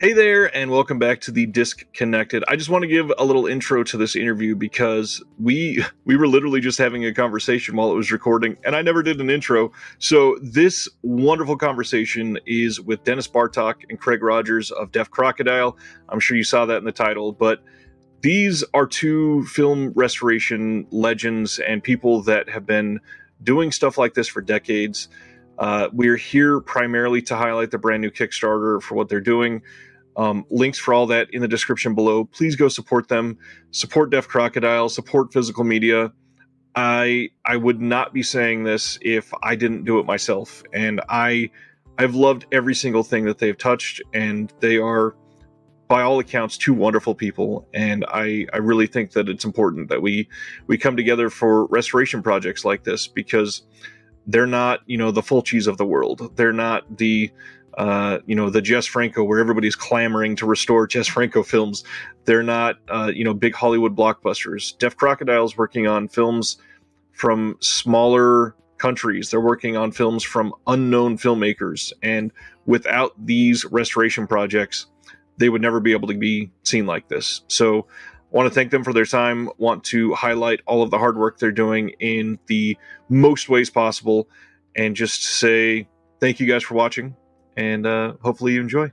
Hey there, and welcome back to the Disc Connected. I just want to give a little intro to this interview because we were literally just having a conversation while it was recording, and I never did an intro. So this wonderful conversation is with Dennis Bartok and Craig Rogers of Deaf Crocodile. I'm sure you saw that in the title, but these are two film restoration legends and people that have been doing stuff like this for decades. We're here primarily to highlight the brand new Kickstarter for what they're doing. Links for all that in the description below. Please go support them. Support Deaf Crocodile. Support physical media. I would not be saying this if I didn't do it myself. And I've loved every single thing that they've touched, and they are, by all accounts, two wonderful people. And I really think that it's important that we come together for restoration projects like this, because they're not, the Fulcis of the world. They're not the Jess Franco, where everybody's clamoring to restore Jess Franco films. They're not, big Hollywood blockbusters. Deaf Crocodile's working on films from smaller countries. They're working on films from unknown filmmakers. And without these restoration projects, they would never be able to be seen like this. So I want to thank them for their time, want to highlight all of the hard work they're doing in the most ways possible, and just say thank you guys for watching. And hopefully you enjoy.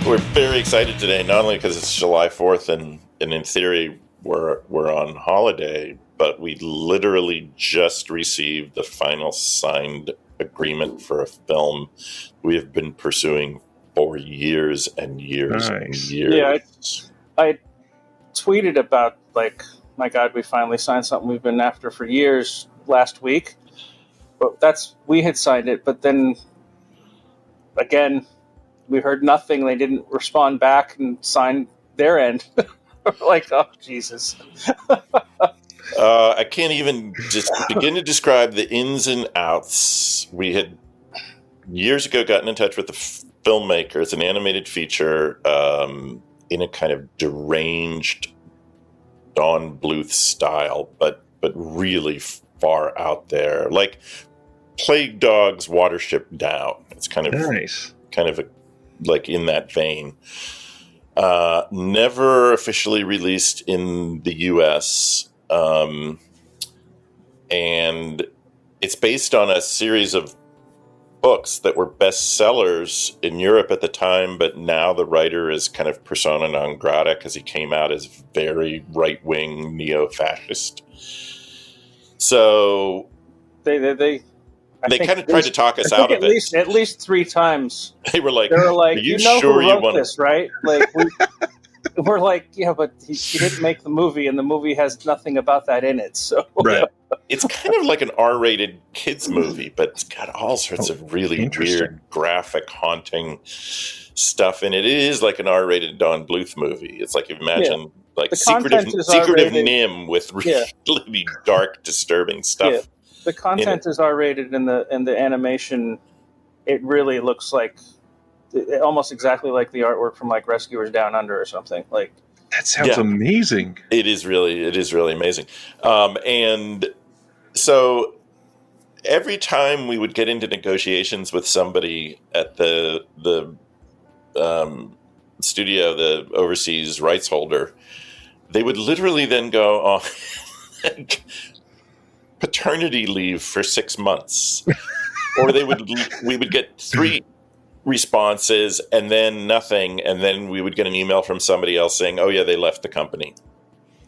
We're very excited today, not only because it's July 4th and in theory we're on holiday, but we literally just received the final signed agreement for a film we have been pursuing for years and years and years. Yeah, I tweeted about, my God, we finally signed something we've been after for years last week. But we had signed it, but then again, we heard nothing. They didn't respond back and sign their end. Oh, Jesus. I can't even just begin to describe the ins and outs. We had years ago gotten in touch with the filmmaker. It's an animated feature, in a kind of deranged Don Bluth style, but really far out there, like Plague Dog's Watership Down. It's kind of nice, like in that vein. Never officially released in the U.S., and it's based on a series of books that were bestsellers in Europe at the time, but now the writer is kind of persona non grata because he came out as very right-wing neo-fascist. So they kind of tried to talk us out of it. At least three times. They were like, "Are you sure you want this, right?" We're like, yeah, but he didn't make the movie, and the movie has nothing about that in it. So right. It's kind of like an R-rated kids movie, but it's got all sorts of really weird, graphic, haunting stuff in it. It is like an R-rated Don Bluth movie. It's like, imagine like secretive Nim with really dark, disturbing stuff. Yeah. The content is R-rated, and the animation, it really looks like almost exactly like the artwork from like Rescuers Down Under or something. Like, that sounds amazing. It is really amazing. And so every time we would get into negotiations with somebody at the studio, the overseas rights holder, they would literally then go on paternity leave for 6 months, or we would get 3 responses and then nothing, and then we would get an email from somebody else saying, "Oh yeah, they left the company."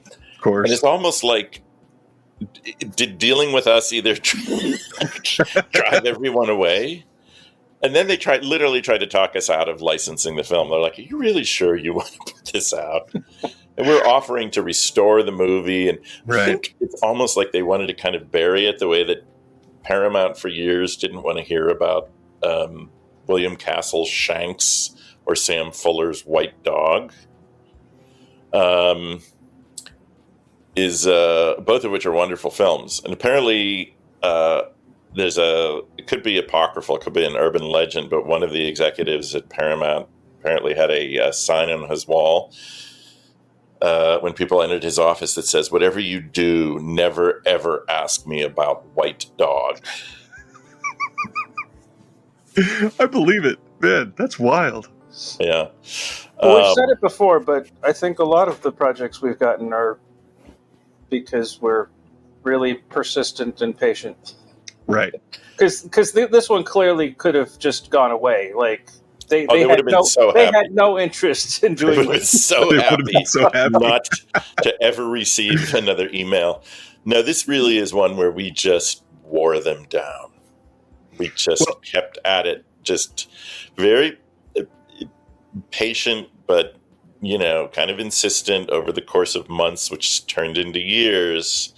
Of course, and it's almost like did dealing with us either drive everyone away, and then they literally tried to talk us out of licensing the film. They're like, "Are you really sure you want to put this out?" And we're offering to restore the movie, and I think it's almost like they wanted to kind of bury it the way that Paramount for years didn't want to hear about William Castle's Shanks or Sam Fuller's White Dog. Both of which are wonderful films. And apparently it could be apocryphal, it could be an urban legend, but one of the executives at Paramount apparently had a sign on his wall when people entered his office that says, "Whatever you do, never ever ask me about White Dog." I believe it, man. That's wild. Yeah. Well, we've said it before, but I think a lot of the projects we've gotten are because we're really persistent and patient. Right. Because this one clearly could have just gone away. Like they would have been so they happy. had no interest in They would doing have been it. so They would have happy been so happy. not to ever receive another email. No, this really is one where we just wore them down. We just kept at it, just very patient, but kind of insistent over the course of months, which turned into years.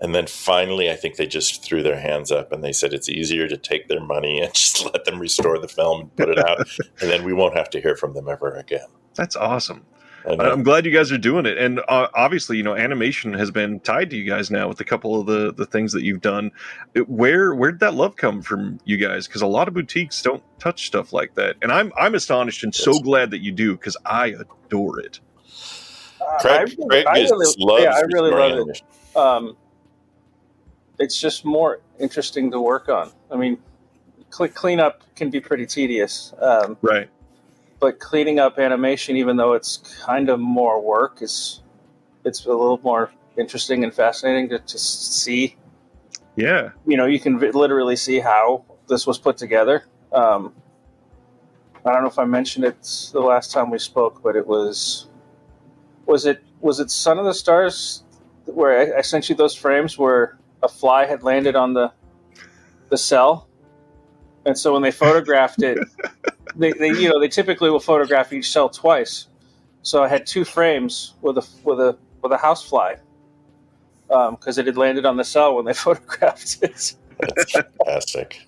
And then finally, I think they just threw their hands up and they said it's easier to take their money and just let them restore the film and put it out, and then we won't have to hear from them ever again. That's awesome. I'm glad you guys are doing it. And obviously, animation has been tied to you guys now with a couple of the things that you've done. Where did that love come from you guys? Because a lot of boutiques don't touch stuff like that. And I'm astonished and so glad that you do, because I adore it. Craig loves it. It's just more interesting to work on. I mean, cleanup can be pretty tedious. Right. But cleaning up animation, even though it's kind of more work, it's a little more interesting and fascinating to see. Yeah. You can literally see how this was put together. I don't know if I mentioned it the last time we spoke, but it was it Son of the Stars where I sent you those frames where a fly had landed on the cell, and so when they photographed it, they typically will photograph each cell twice. So I had 2 frames with a housefly because it had landed on the cell when they photographed it. That's fantastic.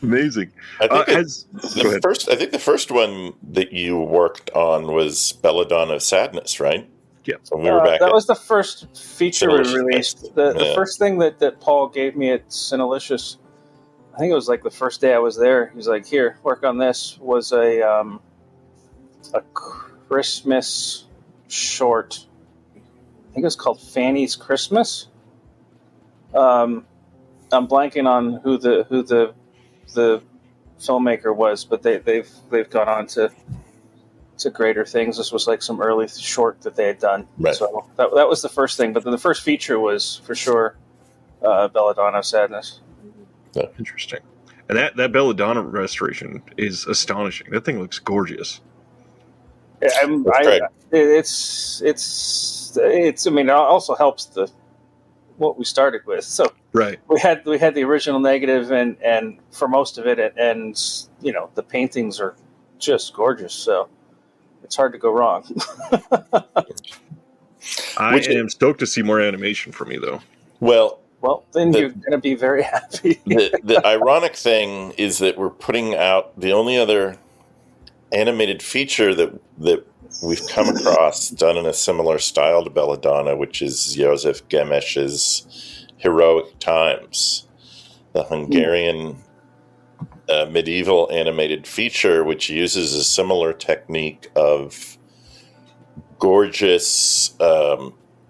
Amazing. I think the first one that you worked on was Belladonna of Sadness, right? Yeah. So we were back. That was the first feature we Cinelicious released. The first thing that Paul gave me at Cinelicious, I think it was like the first day I was there. He's like, "Here, work on this." Was a Christmas short. I think it was called Fanny's Christmas. I'm blanking on who the filmmaker was, but they've gone on to greater things. This was like some early short that they had done. Right. So that was the first thing. But then the first feature was for sure Belladonna of Sadness. Interesting. And that Belladonna restoration is astonishing. That thing looks gorgeous. I mean, it also helps what we started with. So right, we had the original negative, and for most of it, and the paintings are just gorgeous. So it's hard to go wrong. I am stoked to see more animation from you, though. Well, then you're going to be very happy. The ironic thing is that we're putting out the only other animated feature that we've come across done in a similar style to Belladonna, which is Josef Gemes's Heroic Times, the Hungarian medieval animated feature, which uses a similar technique of gorgeous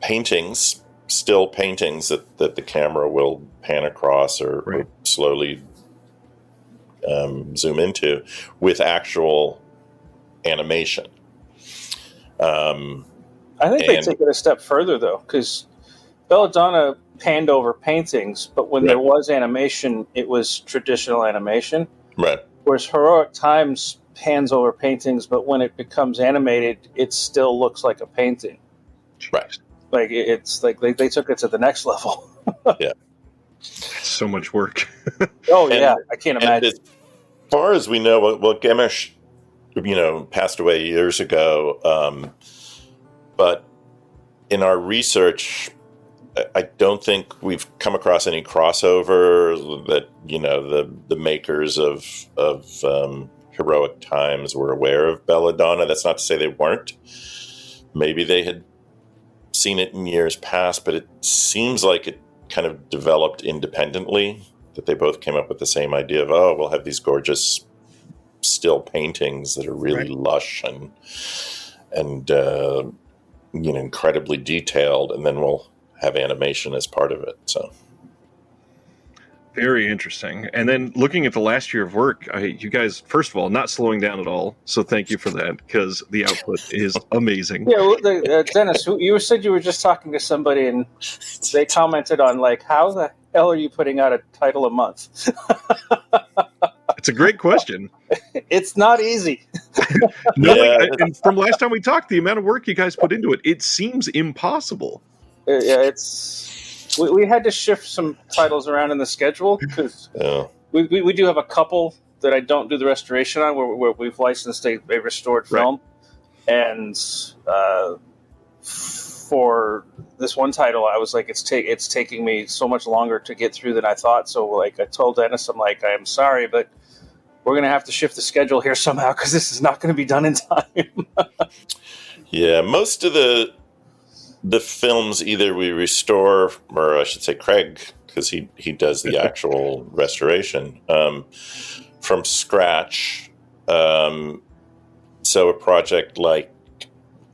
paintings, still paintings that the camera will pan across or slowly zoom into with actual animation. I think they take it a step further, though, because Belladonna panned over paintings, but when there was animation, it was traditional animation. Right. Whereas Heroic Times pans over paintings, but when it becomes animated, it still looks like a painting. Right. Like it's like they took it to the next level. Yeah. So much work. I can't imagine. As far as we know, well, Gemesh, passed away years ago. But in our research, I don't think we've come across any crossover that the makers of Heroic Times were aware of Belladonna. That's not to say they weren't. Maybe they had seen it in years past, but it seems like it kind of developed independently, that they both came up with the same idea of, we'll have these gorgeous still paintings that are really lush and incredibly detailed, and then we'll have animation as part of it. So very interesting. And then looking at the last year of work, you guys, first of all, not slowing down at all. So thank you for that, because the output is amazing. Yeah, well, Dennis, you said you were just talking to somebody, and they commented on like, how the hell are you putting out a title a month? It's a great question. It's not easy. And from last time we talked, the amount of work you guys put into it seems impossible. Yeah, we had to shift some titles around in the schedule because we do have a couple that I don't do the restoration on where we've licensed a restored film. Right. And for this one title, I was like, it's taking me so much longer to get through than I thought. So like I told Dennis, I'm like, I'm sorry, but we're going to have to shift the schedule here somehow because this is not going to be done in time. Yeah, most of the films either we restore, or I should say Craig, because he does the actual restoration from scratch. So a project like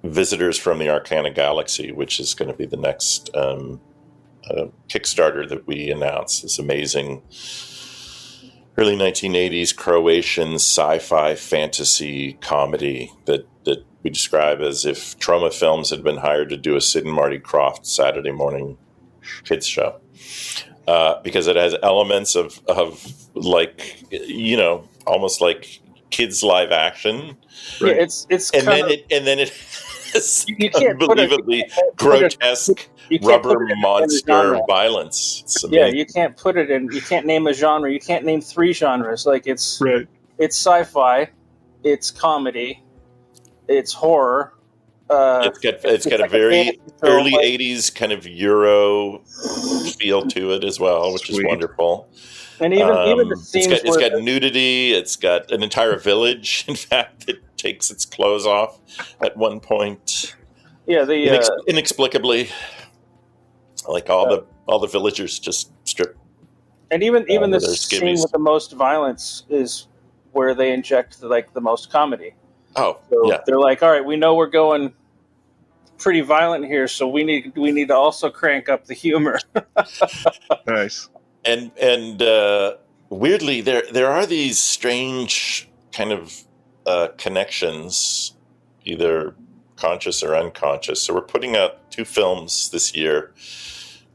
Visitors from the Arcana Galaxy, which is going to be the next Kickstarter that we announced, this amazing early 1980s Croatian sci-fi fantasy comedy that we describe as if Troma Films had been hired to do a Sid and Marty Krofft Saturday morning kids show, because it has elements of like, almost like kids live action. Right. Yeah, and then it has unbelievably grotesque rubber monster violence. Yeah, you can't put it in. You can't name a genre. You can't name 3 genres. Like it's sci-fi, it's comedy, it's horror. It's got a very early 80s kind of Euro feel to it as well, which is wonderful. And even the scenes it's got nudity. It's got an entire village, in fact, that takes its clothes off at one point. Yeah, inexplicably, like all the villagers just strip. And even the scene with the most violence is where they inject the most comedy. Oh, so yeah. They're like, all right, we know we're going pretty violent here, so we need to also crank up the humor. Nice. And weirdly, there are these strange kind of connections, either conscious or unconscious. So we're putting out 2 films this year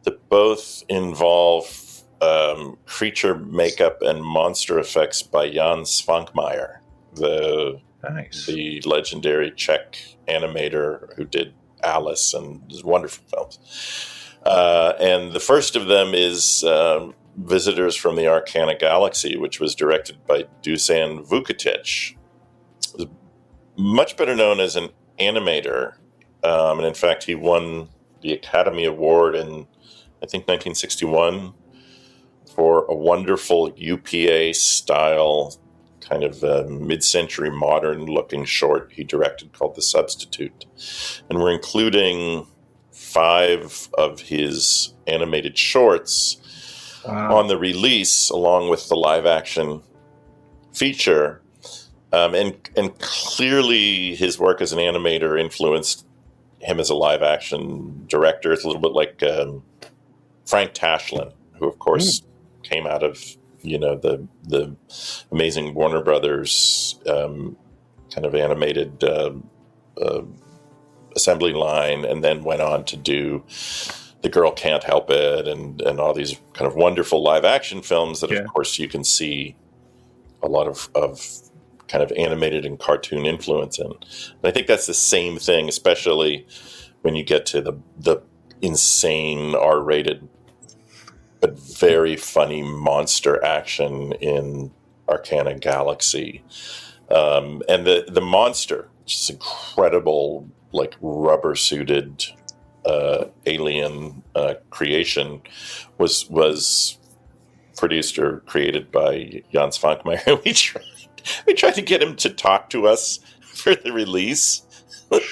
that both involve creature makeup and monster effects by Jan Svankmajer, the legendary Czech animator who did Alice and wonderful films. And the first of them is Visitors from the Arcana Galaxy, which was directed by Dusan Vukotic. Much better known as an animator. And in fact, he won the Academy Award in, I think, 1961 for a wonderful UPA-style kind of mid-century modern-looking short he directed called The Substitute. And we're including 5 of his animated shorts on the release, along with the live-action feature. And clearly his work as an animator influenced him as a live-action director. It's a little bit like Frank Tashlin, who, of course, came out of the amazing Warner Brothers kind of animated assembly line, and then went on to do The Girl Can't Help It and all these kind of wonderful live action films that, of course, you can see a lot of kind of animated and cartoon influence in. And I think that's the same thing, especially when you get to the insane R-rated but very funny monster action in Arcana Galaxy. And the monster, which is incredible, like rubber-suited alien creation, was produced or created by Jan Svankmajer. We tried to get him to talk to us for the release.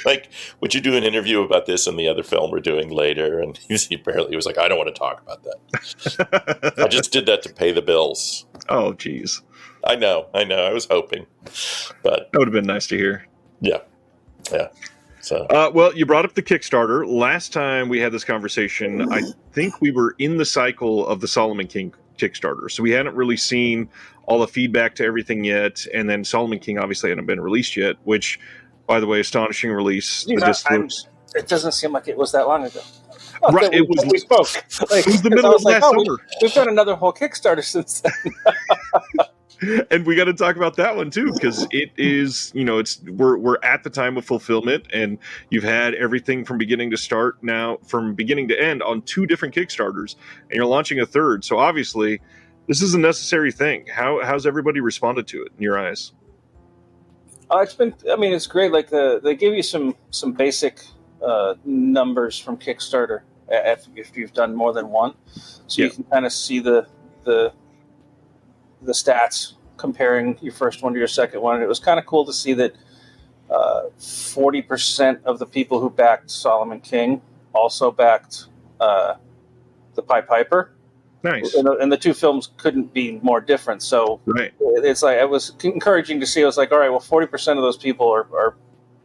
Like, would you do an interview about this and the other film we're doing later? And he was like, I don't want to talk about that. I just did that to pay the bills. Oh, geez. I know. I was hoping, but that would have been nice to hear. Yeah. So Well, you brought up the Kickstarter. Last time we had this conversation, I think we were in the cycle of the Solomon King Kickstarter. So we hadn't really seen all the feedback to everything yet. And then Solomon King obviously hadn't been released yet, which, by the way, astonishing release. The disc looks... It doesn't seem like it was that long ago. Right, we spoke. Like, it was the middle of last summer. We've done another whole Kickstarter since then. And we got to talk about that one too, because it is, we're at the time of fulfillment, and you've had everything from beginning to start now, from beginning to end on 2 different Kickstarters, and you're launching a third. So obviously, this is a necessary thing. How's everybody responded to it in your eyes? It's great. Like they give you some basic numbers from Kickstarter if you've done more than one, so you can kind of see the stats comparing your first one to your second one. And it was kind of cool to see that 40% of the people who backed Solomon King also backed the Pied Piper. Nice. And the 2 films couldn't be more different. So right. It's like, it was encouraging to see. I was like, all right, well, 40% of those people are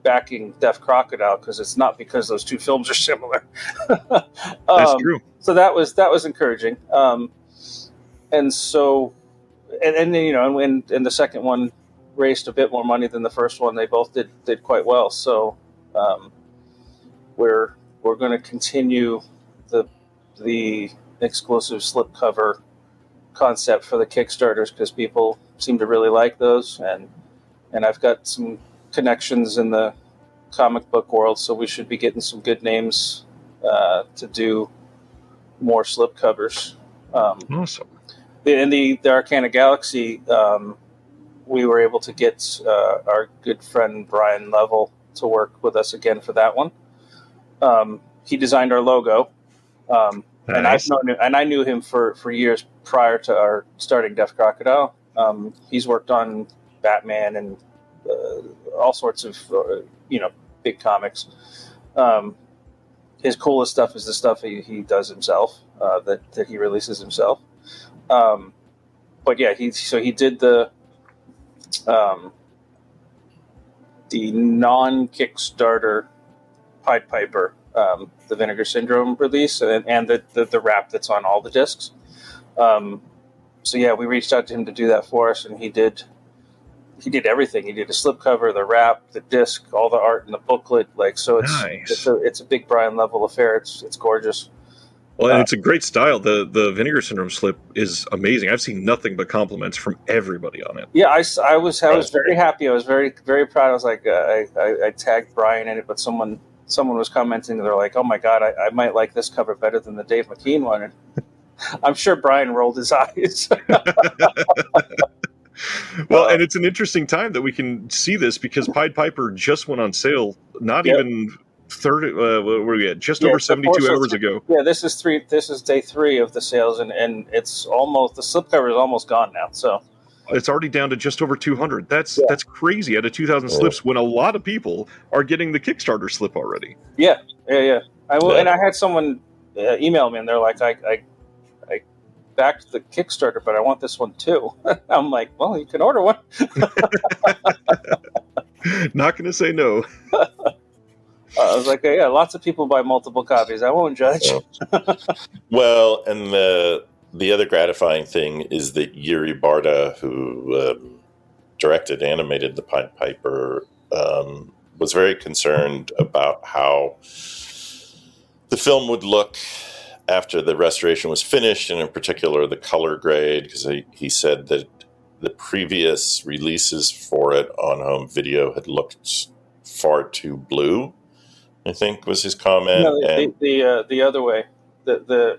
backing Deaf Crocodile, because it's not because those 2 films are similar. That's true. So that was encouraging. And so, and then, and the second one raised a bit more money than the first one. They both did quite well. So we're going to continue the exclusive slipcover concept for the Kickstarters, because people seem to really like those, and I've got some connections in the comic book world, so we should be getting some good names to do more slipcovers. Awesome. In the Arcana Galaxy, we were able to get our good friend Brian Level to work with us again for that one. He designed our logo, Nice. and I knew him for years prior to our starting Deaf Crocodile. He's worked on Batman and all sorts of big comics. His coolest stuff is the stuff he does himself, that he releases himself. But yeah, he did the non-Kickstarter Pied Piper, the Vinegar Syndrome release, and the wrap that's on all the discs. So yeah, we reached out to him to do that for us, and he did everything. He did a slipcover, the wrap, the disc, all the art in the booklet. Like, so it's a big Brian Level affair. It's gorgeous. Well, and it's a great style. The Vinegar Syndrome slip is amazing. I've seen nothing but compliments from everybody on it. Yeah, I was very happy. I was very, very proud. I was like, I tagged Brian in it, but someone was commenting. They're like, "Oh my God, I might like this cover better than the Dave McKean one." And I'm sure Brian rolled his eyes. Well, and it's an interesting time that we can see this, because Pied Piper just went on sale. Not even 30. Where were we at? Just over 72 hours ago. Yeah, this is day 3 of the sales, and it's almost, the slipcover is almost gone now. So it's already down to just over 200. That's crazy. Out of 2,000 slips, when a lot of people are getting the Kickstarter slip already. Yeah. And I had someone email me, and they're like, I backed the Kickstarter, but I want this one too. I'm like, well, you can order one. Not going to say no. I was like, yeah, lots of people buy multiple copies. I won't judge. Well, and the other gratifying thing is that Yuri Barta, who directed and animated the Pied Piper, was very concerned about how the film would look after the restoration was finished, and in particular the color grade, because he said that the previous releases for it on home video had looked far too blue, I think was his comment. No, the other way. The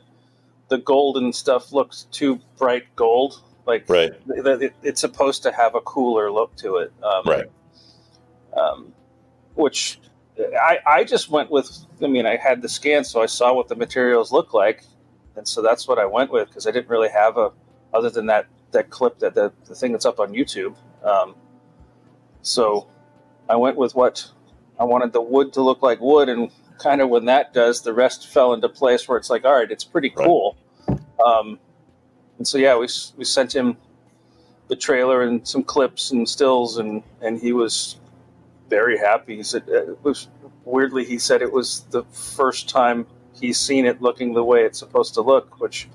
golden stuff looks too bright gold. Like, right. It's supposed to have a cooler look to it. Right. Which I just went with. I mean, I had the scan, so I saw what the materials look like, and so that's what I went with, because I didn't really have other than that clip, that the thing that's up on YouTube. So I went with what I wanted the wood to look like wood, and kind of when that does, the rest fell into place where it's like, all right, it's pretty cool. Right. And so yeah, we sent him the trailer and some clips and stills, and he was very happy. He said it was weirdly, he said it was the first time he's seen it looking the way it's supposed to look, which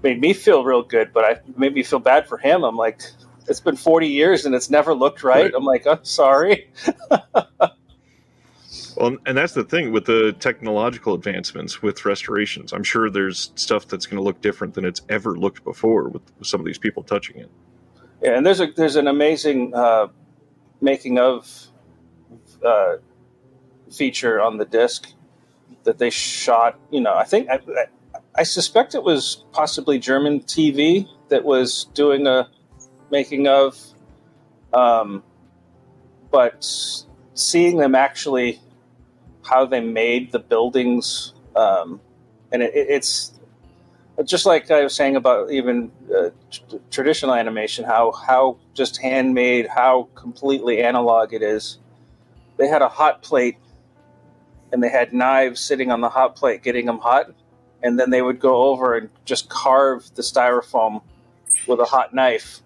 made me feel real good, but made me feel bad for him. I'm like, it's been 40 years and it's never looked right. I'm like, I'm sorry. Well, and that's the thing with the technological advancements with restorations. I'm sure there's stuff that's going to look different than it's ever looked before with some of these people touching it. Yeah, and there's an amazing making of feature on the disc that they shot. I suspect it was possibly German TV that was doing a making of, but seeing them actually how they made the buildings, and it's just like I was saying about even traditional animation, how just handmade, how completely analog it is. They had a hot plate, and they had knives sitting on the hot plate getting them hot, and then they would go over and just carve the styrofoam with a hot knife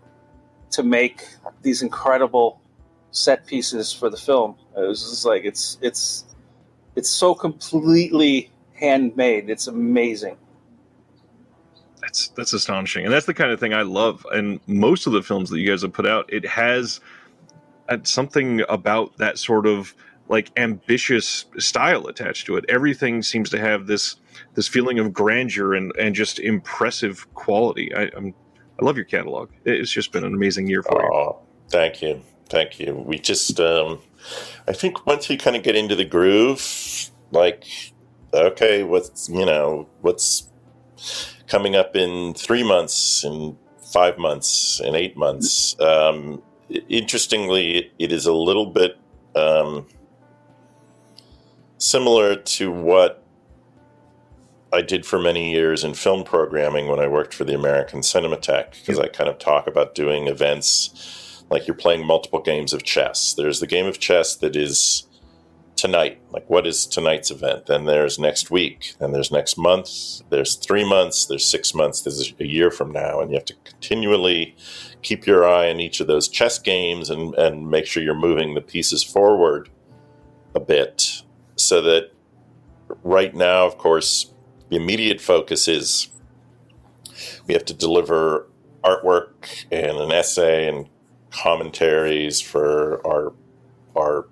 to make these incredible set pieces for the film. It was just like it's so completely handmade. It's amazing. That's astonishing, and that's the kind of thing I love. And most of the films that you guys have put out, it has something about that sort of like ambitious style attached to it. Everything seems to have this feeling of grandeur and just impressive quality. I love your catalog. It's just been an amazing year for you. Thank you. We just, I think once we kind of get into the groove, like, okay, what's coming up in 3 months, in 5 months, in 8 months. Interestingly, it is a little bit similar to what I did for many years in film programming when I worked for the American Cinematheque, because I kind of talk about doing events like you're playing multiple games of chess. There's the game of chess that is tonight, like what is tonight's event? Then there's next week, then there's next month, there's 3 months, there's 6 months, there's a year from now, and you have to continually keep your eye on each of those chess games and make sure you're moving the pieces forward a bit, so that right now, of course, the immediate focus is we have to deliver artwork and an essay and commentaries for our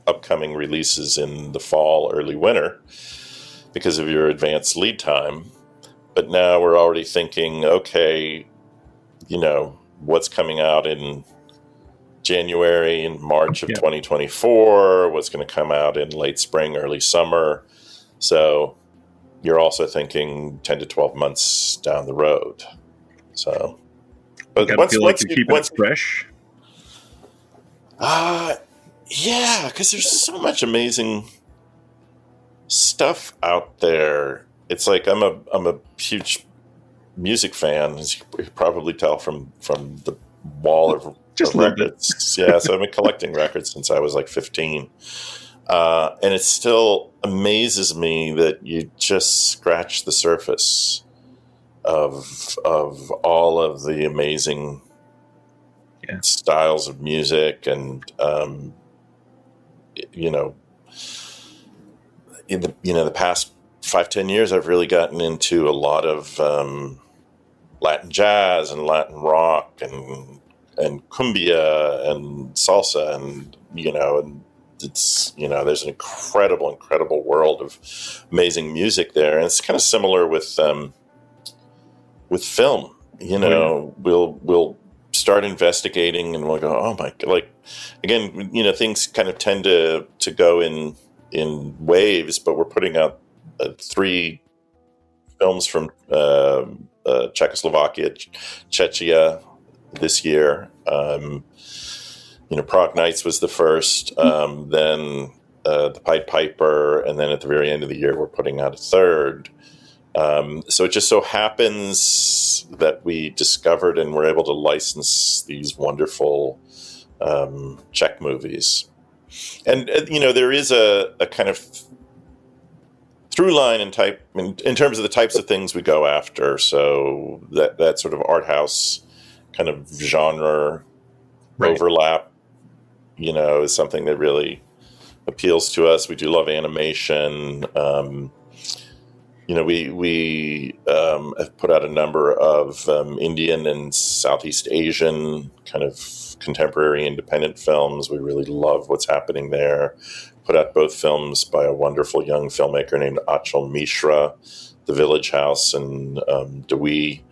upcoming releases in the fall, early winter, because of your advanced lead time. But now we're already thinking, okay, what's coming out in January and March of 2024, what's going to come out in late spring, early summer. So you're also thinking 10 to 12 months down the road. So, but once you keep it fresh. Yeah, because there's so much amazing stuff out there. It's like I'm a huge music fan, as you can probably tell from the wall of records. Yeah, so I've been collecting records since I was like 15. And it still amazes me that you just scratch the surface of all of the amazing styles of music. And in the past 5-10 years, I've really gotten into a lot of Latin jazz and Latin rock and cumbia and salsa, and it's there's an incredible world of amazing music there. And it's kind of similar with film. We'll start investigating and we'll go, oh my God, like, again, things kind of tend to go in waves, but we're putting out 3 films from Czechoslovakia, Czechia this year. Prague Nights was the first, then The Pied Piper, and then at the very end of the year, we're putting out a 3rd. So it just so happens that we discovered and were able to license these wonderful Czech movies. And, there is a kind of through line in terms of the types of things we go after. So that sort of art house kind of genre overlap, is something that really appeals to us. We do love animation. We have put out a number of Indian and Southeast Asian kind of contemporary independent films. We really love what's happening there. Put out both films by a wonderful young filmmaker named Achal Mishra, The Village House and Dewi.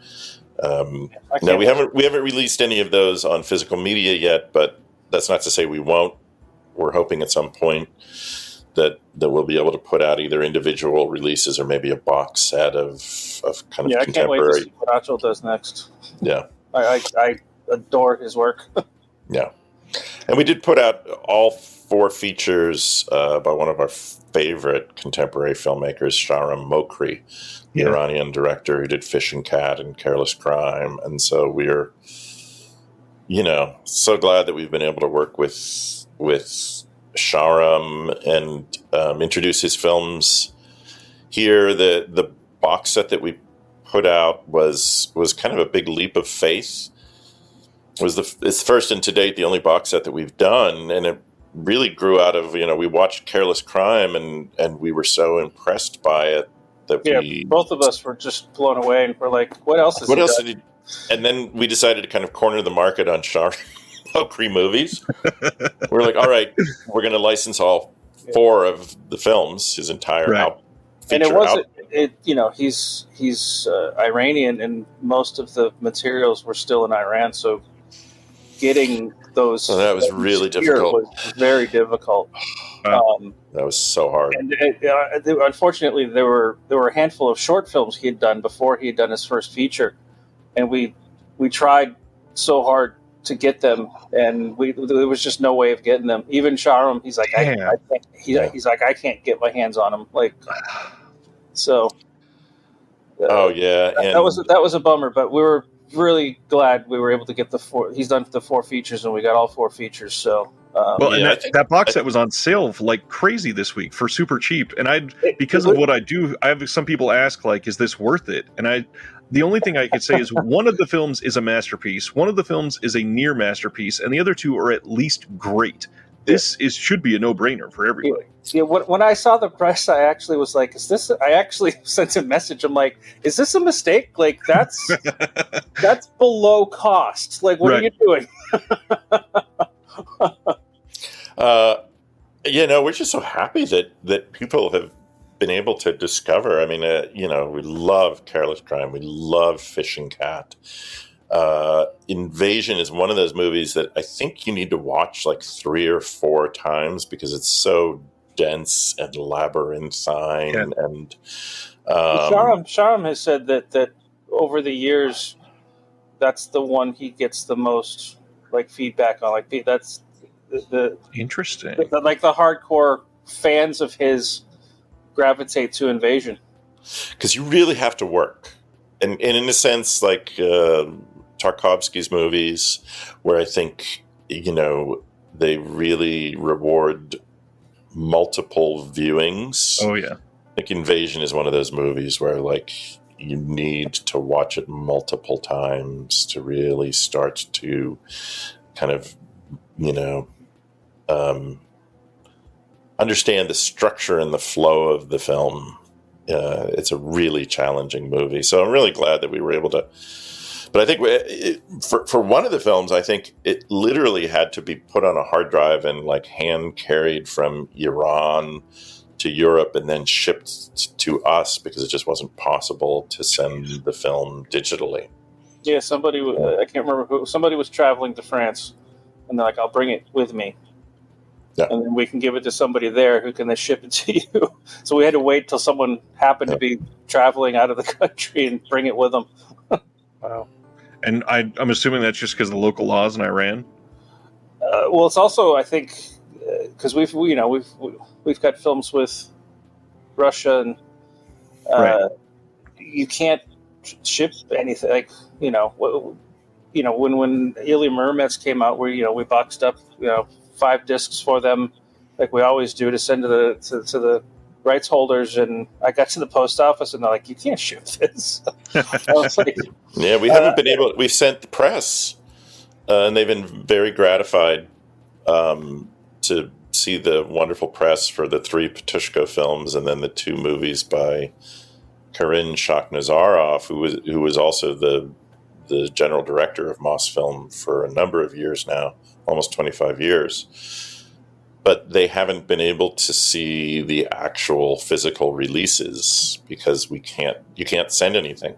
No, we haven't released any of those on physical media yet, but that's not to say we won't. We're hoping at some point that we'll be able to put out either individual releases or maybe a box set of kind of contemporary. I can't wait to see what Achal does next. Yeah. I adore his work. Yeah. And we did put out all 4 features by one of our favorite contemporary filmmakers, Shahram Mokri, the Iranian director who did Fish and Cat and Careless Crime. And so we're, so glad that we've been able to work with Shahram and introduce his films here. The box set that we put out was kind of a big leap of faith. It's first and to date the only box set that we've done, and it really grew out of we watched Careless Crime and we were so impressed by it that both of us were just blown away, and we're like, what else did he? And then we decided to kind of corner the market on Shahram Mokri movies. We're like, all right, we're going to license all 4 of the films, his entire out. And it wasn't. He's Iranian, and most of the materials were still in Iran, so getting those. So that was really difficult. Was very difficult. That was so hard. And unfortunately, there were a handful of short films he had done before he had done his first feature, and we tried so hard to get them, and there was just no way of getting them. Even Shahram, he's like, I can't. He's like, I can't get my hands on them. Like, so. That was a bummer, but we were really glad we were able to get the 4. He's done the 4 features, and we got all 4 features. So. That box set was on sale like crazy this week for super cheap, and because of what I do, I have some people ask like, "Is this worth it?" And the only thing I could say is one of the films is a masterpiece, one of the films is a near masterpiece, and the other 2 are at least great. This should be a no-brainer for everybody. Yeah, when I saw the price, I actually was like, "Is this?" I actually sent a message. I'm like, "Is this a mistake? Like that's below cost. Like, what are you doing?" We're just so happy that people have been able to discover. I mean, we love Careless Crime. We love Fish and Cat. Invasion is one of those movies that I think you need to watch like 3 or 4 times because it's so dense and labyrinthine. Yeah. And Shahram has said that over the years, that's the one he gets the most like feedback on. Like that's the interesting. Like the hardcore fans of his gravitate to Invasion because you really have to work, and in a sense, like Tarkovsky's movies, where I think they really reward multiple viewings. Oh yeah, like Invasion is one of those movies where like you need to watch it multiple times to really start to kind of understand the structure and the flow of the film. It's a really challenging movie. So I'm really glad that we were able to. But I think for one of the films, I think it literally had to be put on a hard drive and like hand carried from Iran to Europe and then shipped to us because it just wasn't possible to send the film digitally. Yeah, I can't remember who. Somebody was traveling to France, and they're like, "I'll bring it with me." Yeah. And then we can give it to somebody there who can then ship it to you. So we had to wait till someone happened to be traveling out of the country and bring it with them. Wow. And I'm assuming that's just because of the local laws in Iran? Well, it's also, I think, because we've got films with Russia, and you can't ship anything. Like when Ilya Muromets came out, we boxed up 5 discs for them, like we always do, to send to the rights holders, and I got to the post office and they're like, "You can't ship this." I was like, yeah, we haven't been able. We've sent the press, and they've been very gratified to see the wonderful press for the 3 Patushko films and then the 2 movies by Karin Shakhnazarov, who was also the general director of Mosfilm for a number of years now, almost 25 years. But they haven't been able to see the actual physical releases because you can't send anything.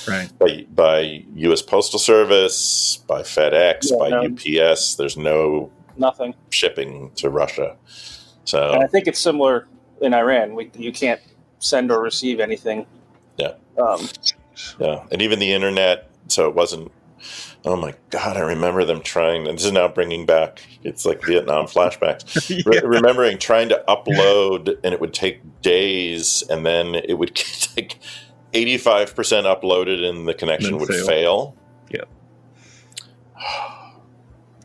Right. By U.S. Postal Service, by FedEx, by UPS, there's nothing shipping to Russia. So, and I think it's similar in Iran. You can't send or receive anything. Yeah. Yeah, and even the internet. So it wasn't. Oh my God! I remember them trying. And this is now bringing back. It's like Vietnam flashbacks. Yeah. Remembering trying to upload, and it would take days, and then it would get like 85% uploaded, and the connection would fail. Yeah.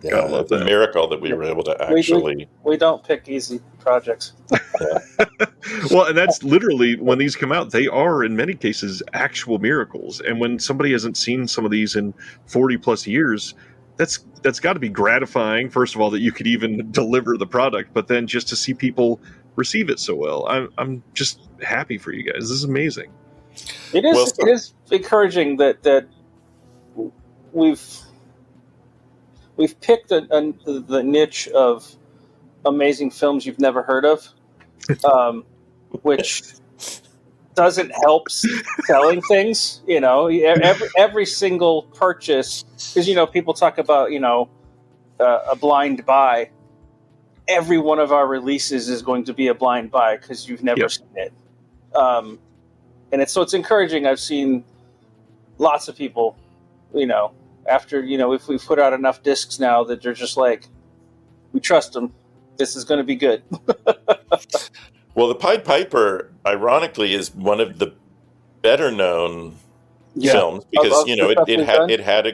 Yeah, it's a miracle that we were able to actually. We don't pick easy projects. Well, and that's literally when these come out, they are in many cases actual miracles. And when somebody hasn't seen some of these in 40 plus years, that's got to be gratifying. First of all, that you could even deliver the product, but then just to see people receive it so well, I'm just happy for you guys. This is amazing. It is encouraging that we've picked the niche of amazing films you've never heard of, which doesn't help selling things. Every single purchase, because people talk about a blind buy. Every one of our releases is going to be a blind buy because you've never seen it, and it's encouraging. I've seen lots of people, after if we've put out enough discs now that they're just like, we trust them. This is going to be good. Well, the Pied Piper, ironically, is one of the better known films because it had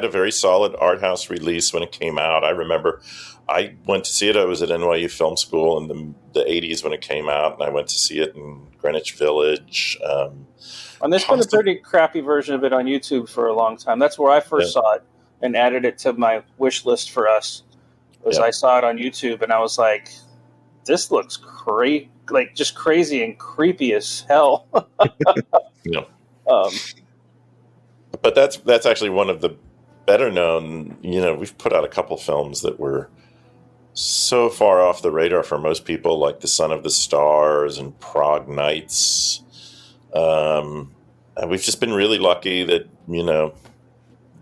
a very solid art house release when it came out. I remember I went to see it. I was at NYU Film School in the 80s when it came out, and I went to see it in Greenwich Village. And there's been a pretty crappy version of it on YouTube for a long time. That's where I first saw it and added it to my wish list for us. I saw it on YouTube, and I was like, this looks just crazy and creepy as hell. But that's actually one of the better known. We've put out a couple films that were so far off the radar for most people, like The Son of the Stars and Prague Nights. And we've just been really lucky that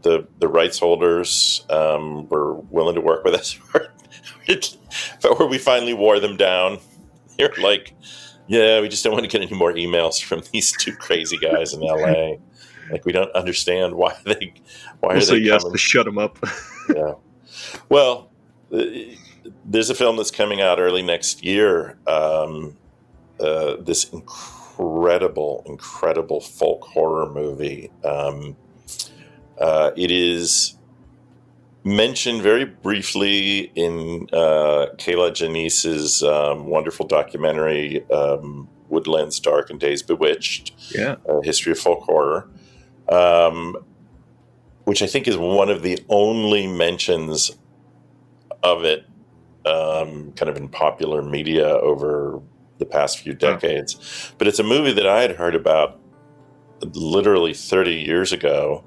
the rights holders were willing to work with us, but where we finally wore them down. They're like, yeah, we just don't want to get any more emails from these 2 crazy guys in LA. Like, we don't understand why are they yes to shut them up. Yeah. Well, there's a film that's coming out early next year. This incredible folk horror movie. It is mentioned very briefly in Kayla Janice's wonderful documentary, Woodlands Dark and Days Bewitched, History of Folk Horror, which I think is one of the only mentions of it kind of in popular media over the past few decades. But it's a movie that I had heard about literally 30 years ago.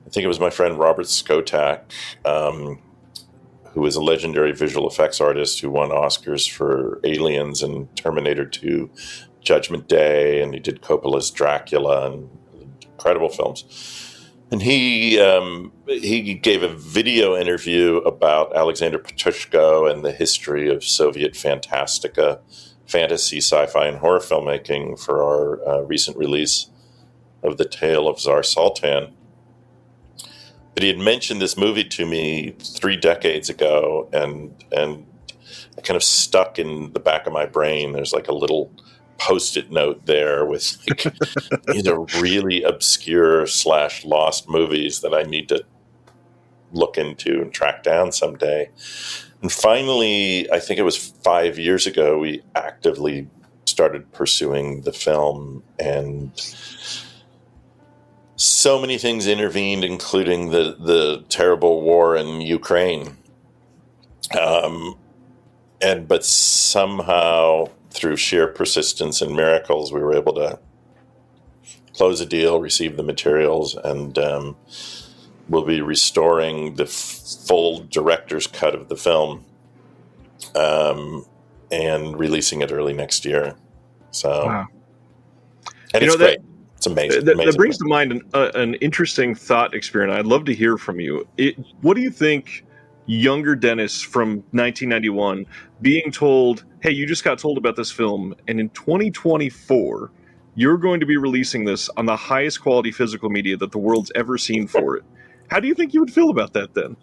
I think it was my friend Robert Skotak, who is a legendary visual effects artist who won Oscars for Aliens and Terminator 2, Judgment Day, and he did Coppola's Dracula and incredible films. And he gave a video interview about Alexander Patushko and the history of Soviet fantastica, fantasy, sci-fi, and horror filmmaking for our recent release of The Tale of Tsar Sultan. But he had mentioned this movie to me 3 decades ago, and it kind of stuck in the back of my brain. There's like a little Post-it note there with like either really obscure / lost movies that I need to look into and track down someday. And finally, I think it was 5 years ago, we actively started pursuing the film, and so many things intervened, including the terrible war in Ukraine. but somehow through sheer persistence and miracles, we were able to close a deal, receive the materials, and we'll be restoring the full director's cut of the film and releasing it early next year. So, Wow. And it's great. It's amazing. That brings to mind an interesting thought experiment. I'd love to hear from you. What do you think younger Dennis from 1991 being told, hey, you just got told about this film, and in 2024, you're going to be releasing this on the highest quality physical media that the world's ever seen for it. How do you think you would feel about that then?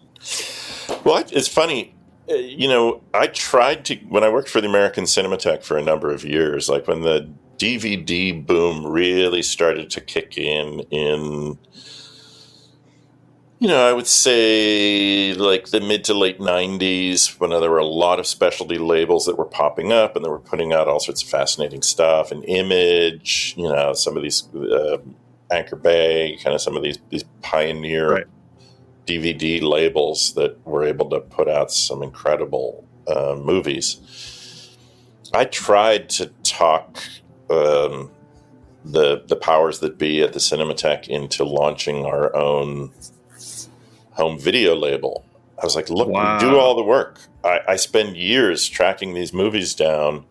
Well, it's funny. I tried to, when I worked for the American Cinematheque for a number of years, like when the DVD boom really started to kick in, I would say like the mid to late 90s, when there were a lot of specialty labels that were popping up and they were putting out all sorts of fascinating stuff, and Image, some of these Anchor Bay, kind of some of these pioneer DVD labels that were able to put out some incredible movies. I tried to talk the powers that be at the Cinematheque into launching our own home video label. I was like, look, wow. We do all the work. I spend years tracking these movies down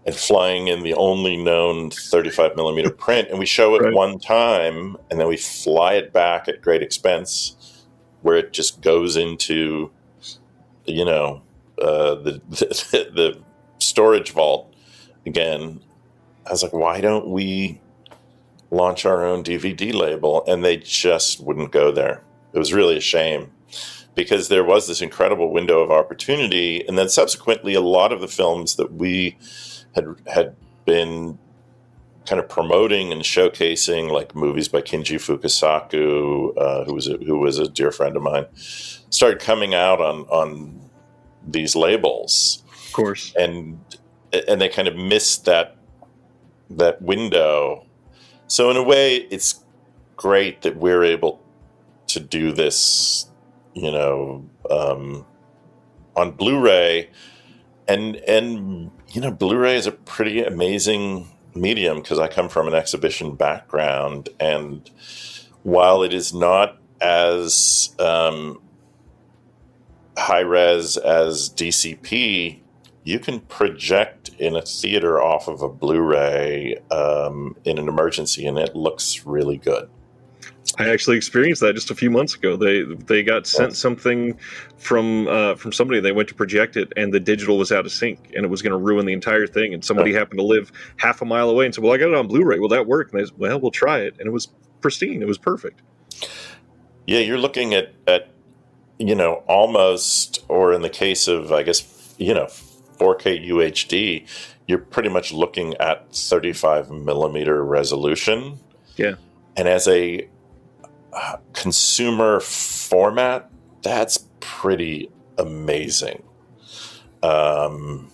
and flying in the only known 35 millimeter print, and we show it one time, and then we fly it back at great expense, where it just goes into, the storage vault again. I was like, why don't we launch our own DVD label? And they just wouldn't go there. It was really a shame, because there was this incredible window of opportunity. And then subsequently, a lot of the films that we had been kind of promoting and showcasing, like movies by Kinji Fukasaku, who was a dear friend of mine, started coming out on these labels. Of course. And they kind of missed that window. So in a way, it's great that we're able to do this, on Blu-ray, and Blu-ray is a pretty amazing medium, because I come from an exhibition background, and while it is not as high res as DCP, you can project in a theater off of a Blu-ray in an emergency, and it looks really good. I actually experienced that just a few months ago. They got sent something from somebody. They went to project it, and the digital was out of sync, and it was going to ruin the entire thing. And somebody happened to live half a mile away and said, "Well, I got it on Blu-ray. Will that work?" And I said, "Well, we'll try it." And it was pristine. It was perfect. Yeah, you're looking at almost, or in the case of, I guess, 4K UHD, you're pretty much looking at 35 millimeter resolution. Yeah. And as a consumer format, that's pretty amazing. The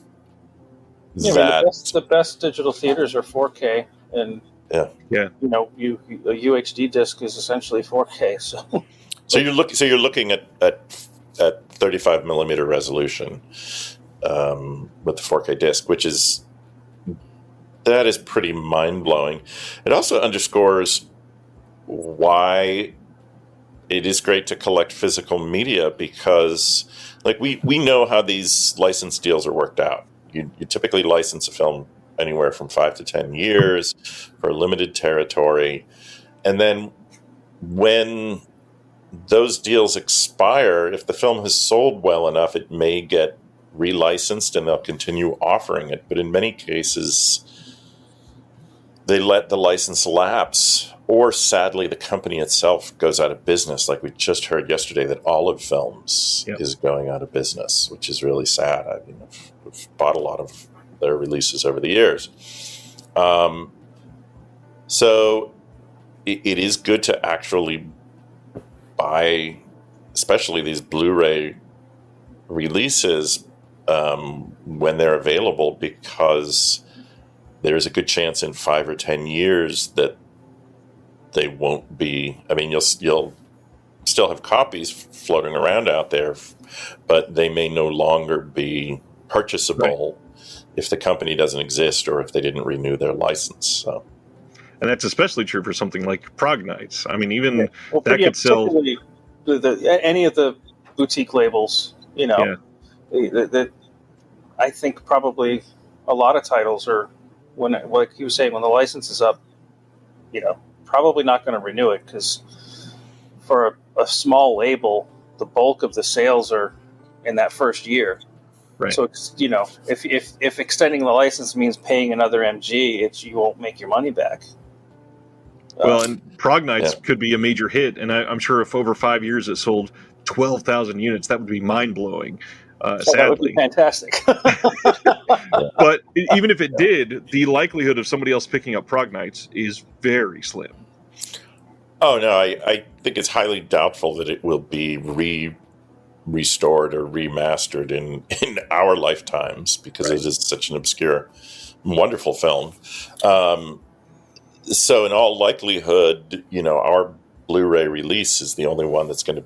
best digital theaters are 4K, and a UHD disc is essentially 4K. So you're looking at 35 millimeter resolution with the 4K disc, that is pretty mind blowing. It also underscores why it is great to collect physical media, because we know how these license deals are worked out. You typically license a film anywhere from 5 to 10 years for a limited territory. And then when those deals expire, if the film has sold well enough, it may get relicensed and they'll continue offering it. But in many cases, they let the license lapse, or sadly, the company itself goes out of business. Like we just heard yesterday that Olive Films is going out of business, which is really sad. I've bought a lot of their releases over the years. So it is good to actually buy, especially these Blu-ray releases when they're available, because there's a good chance in 5 or 10 years that they won't be. I mean, you'll still have copies floating around out there, but they may no longer be purchasable if the company doesn't exist or if they didn't renew their license. So. And that's especially true for something like Prog Nights. I mean, even Well, that could sell. particularly any of the boutique labels, that I think probably a lot of titles are, when, like he was saying, when the license is up, probably not going to renew it, because for a small label, the bulk of the sales are in that first year. Right. So if extending the license means paying another MG, you won't make your money back. Well, and Prog Nights could be a major hit, and I'm sure if over 5 years it sold 12,000 units, that would be mind-blowing. Sadly, that would be fantastic. But even if it did, the likelihood of somebody else picking up Prog Nights is very slim. Oh no, I think it's highly doubtful that it will be restored or remastered in our lifetimes, because it is such an obscure, wonderful film. So in all likelihood, our Blu-ray release is the only one that's going to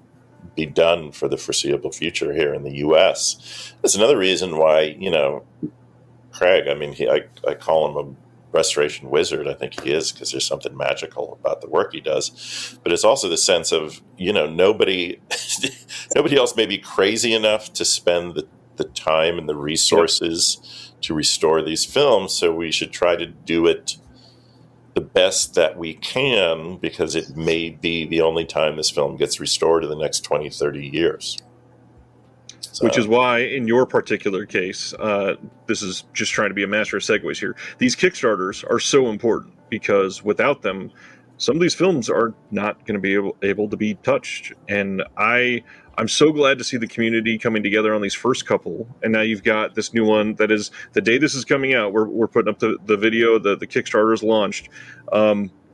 be done for the foreseeable future here in the U.S. That's another reason why, Craig, I mean, I call him a restoration wizard. I think he is, because there's something magical about the work he does. But it's also the sense of, nobody else may be crazy enough to spend the time and the resources to restore these films. So we should try to do it the best that we can, because it may be the only time this film gets restored in the next 20, 30 years. So. Which is why, in your particular case, this is just trying to be a master of segues here, these Kickstarters are so important, because without them, some of these films are not going to be able to be touched. And I'm so glad to see the community coming together on these first couple. And now you've got this new one that is, the day this is coming out, we're putting up the video, the Kickstarter is launched.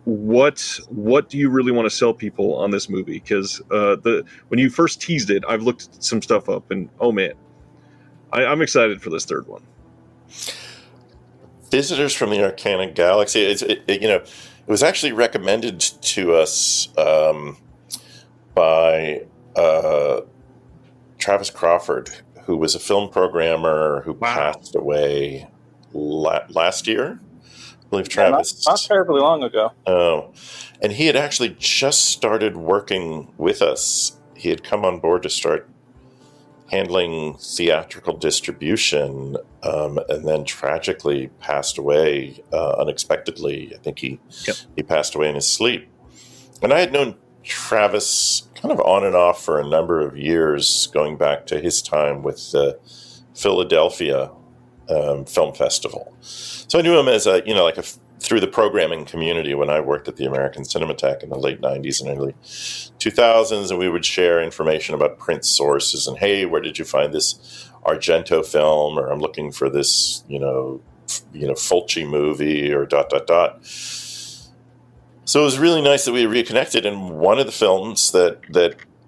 What do you really want to sell people on this movie? Because when you first teased it, I've looked some stuff up, and oh man, I'm excited for this third one. Visitors from the Arcana Galaxy. It was actually recommended to us by Travis Crawford, who was a film programmer who passed away last year. I believe Travis. Not terribly long ago. Oh, and he had actually just started working with us. He had come on board to start handling theatrical distribution, and then tragically passed away unexpectedly. I think he passed away in his sleep. And I had known Travis kind of on and off for a number of years, going back to his time with the Philadelphia Film Festival. So I knew him as through the programming community when I worked at the American Cinematheque in the late 90s and early 2000s, and we would share information about print sources and, hey, where did you find this Argento film, or I'm looking for this, Fulci movie, or ... So it was really nice that we reconnected, and one of the films that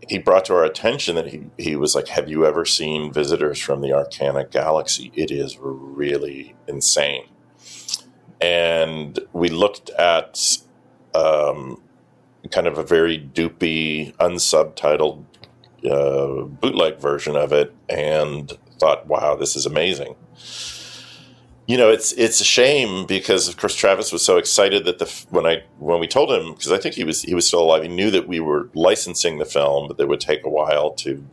he brought to our attention, that he was like, have you ever seen Visitors from the Arcana Galaxy? It is really insane. And we looked at kind of a very doopy, unsubtitled bootleg version of it, and thought, wow, this is amazing. It's a shame, because of course Travis was so excited that when we told him, because I think he was still alive, he knew that we were licensing the film, but it would take a while to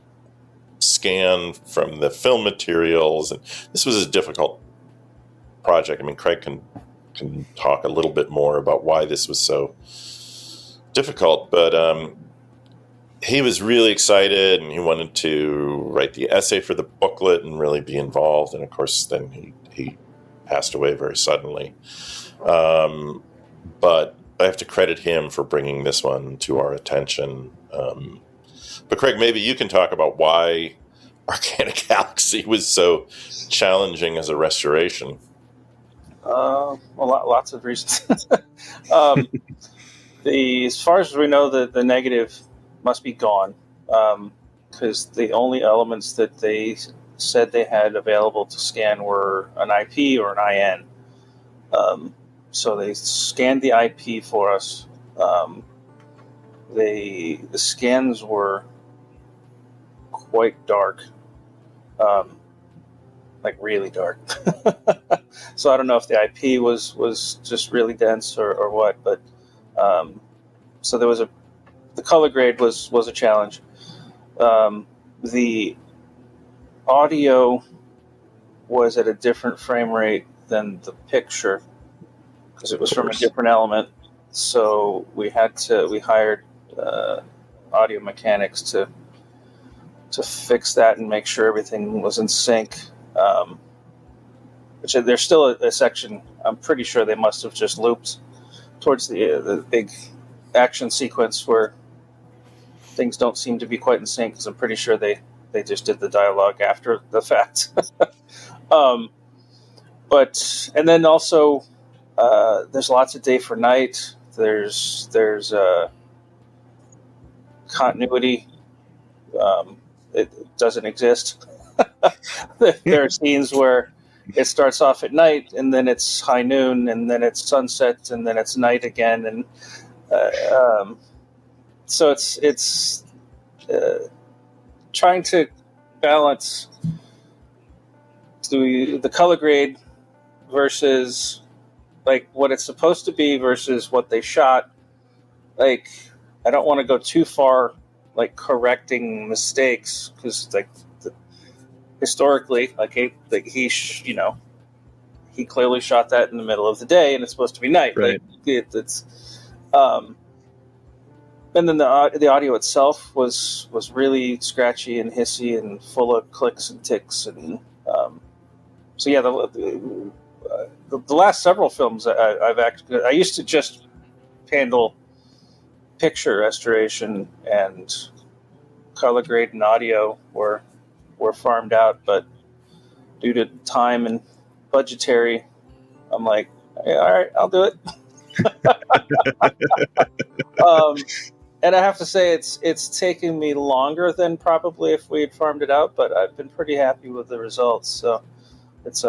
scan from the film materials, and this was a difficult project. I mean, Craig can talk a little bit more about why this was so difficult, but he was really excited, and he wanted to write the essay for the booklet and really be involved. And of course, then he passed away very suddenly. But I have to credit him for bringing this one to our attention. But Craig, maybe you can talk about why Arcana Galaxy was so challenging as a restoration. Lots of reasons. As far as we know, the negative must be gone, because the only elements that they said they had available to scan were an IP or an IN. So they scanned the IP for us. The scans were quite dark. like really dark. So I don't know if the IP was just really dense or what, but so there was the color grade was a challenge. The audio was at a different frame rate than the picture because it was from a different element. So we hired audio mechanics to fix that and make sure everything was in sync. Which there's still a section. I'm pretty sure they must have just looped towards the big action sequence where things don't seem to be quite in sync. Because I'm pretty sure they just did the dialogue after the fact. But and then also there's lots of day for night. There's continuity. It doesn't exist. There are scenes where it starts off at night, and then it's high noon, and then it's sunset, and then it's night again, and so it's trying to balance the color grade versus like what it's supposed to be versus what they shot. Like, I don't want to go too far, like correcting mistakes, because like historically, like he clearly shot that in the middle of the day, and it's supposed to be night. Right. Like it's and then the audio itself was really scratchy and hissy and full of clicks and ticks, and so yeah, the last several films I used to just handle picture restoration, and color grade and audio were farmed out, but due to time and budgetary, I'm like, yeah, all right, I'll do it. And I have to say, it's taking me longer than probably if we had farmed it out, but I've been pretty happy with the results. So it's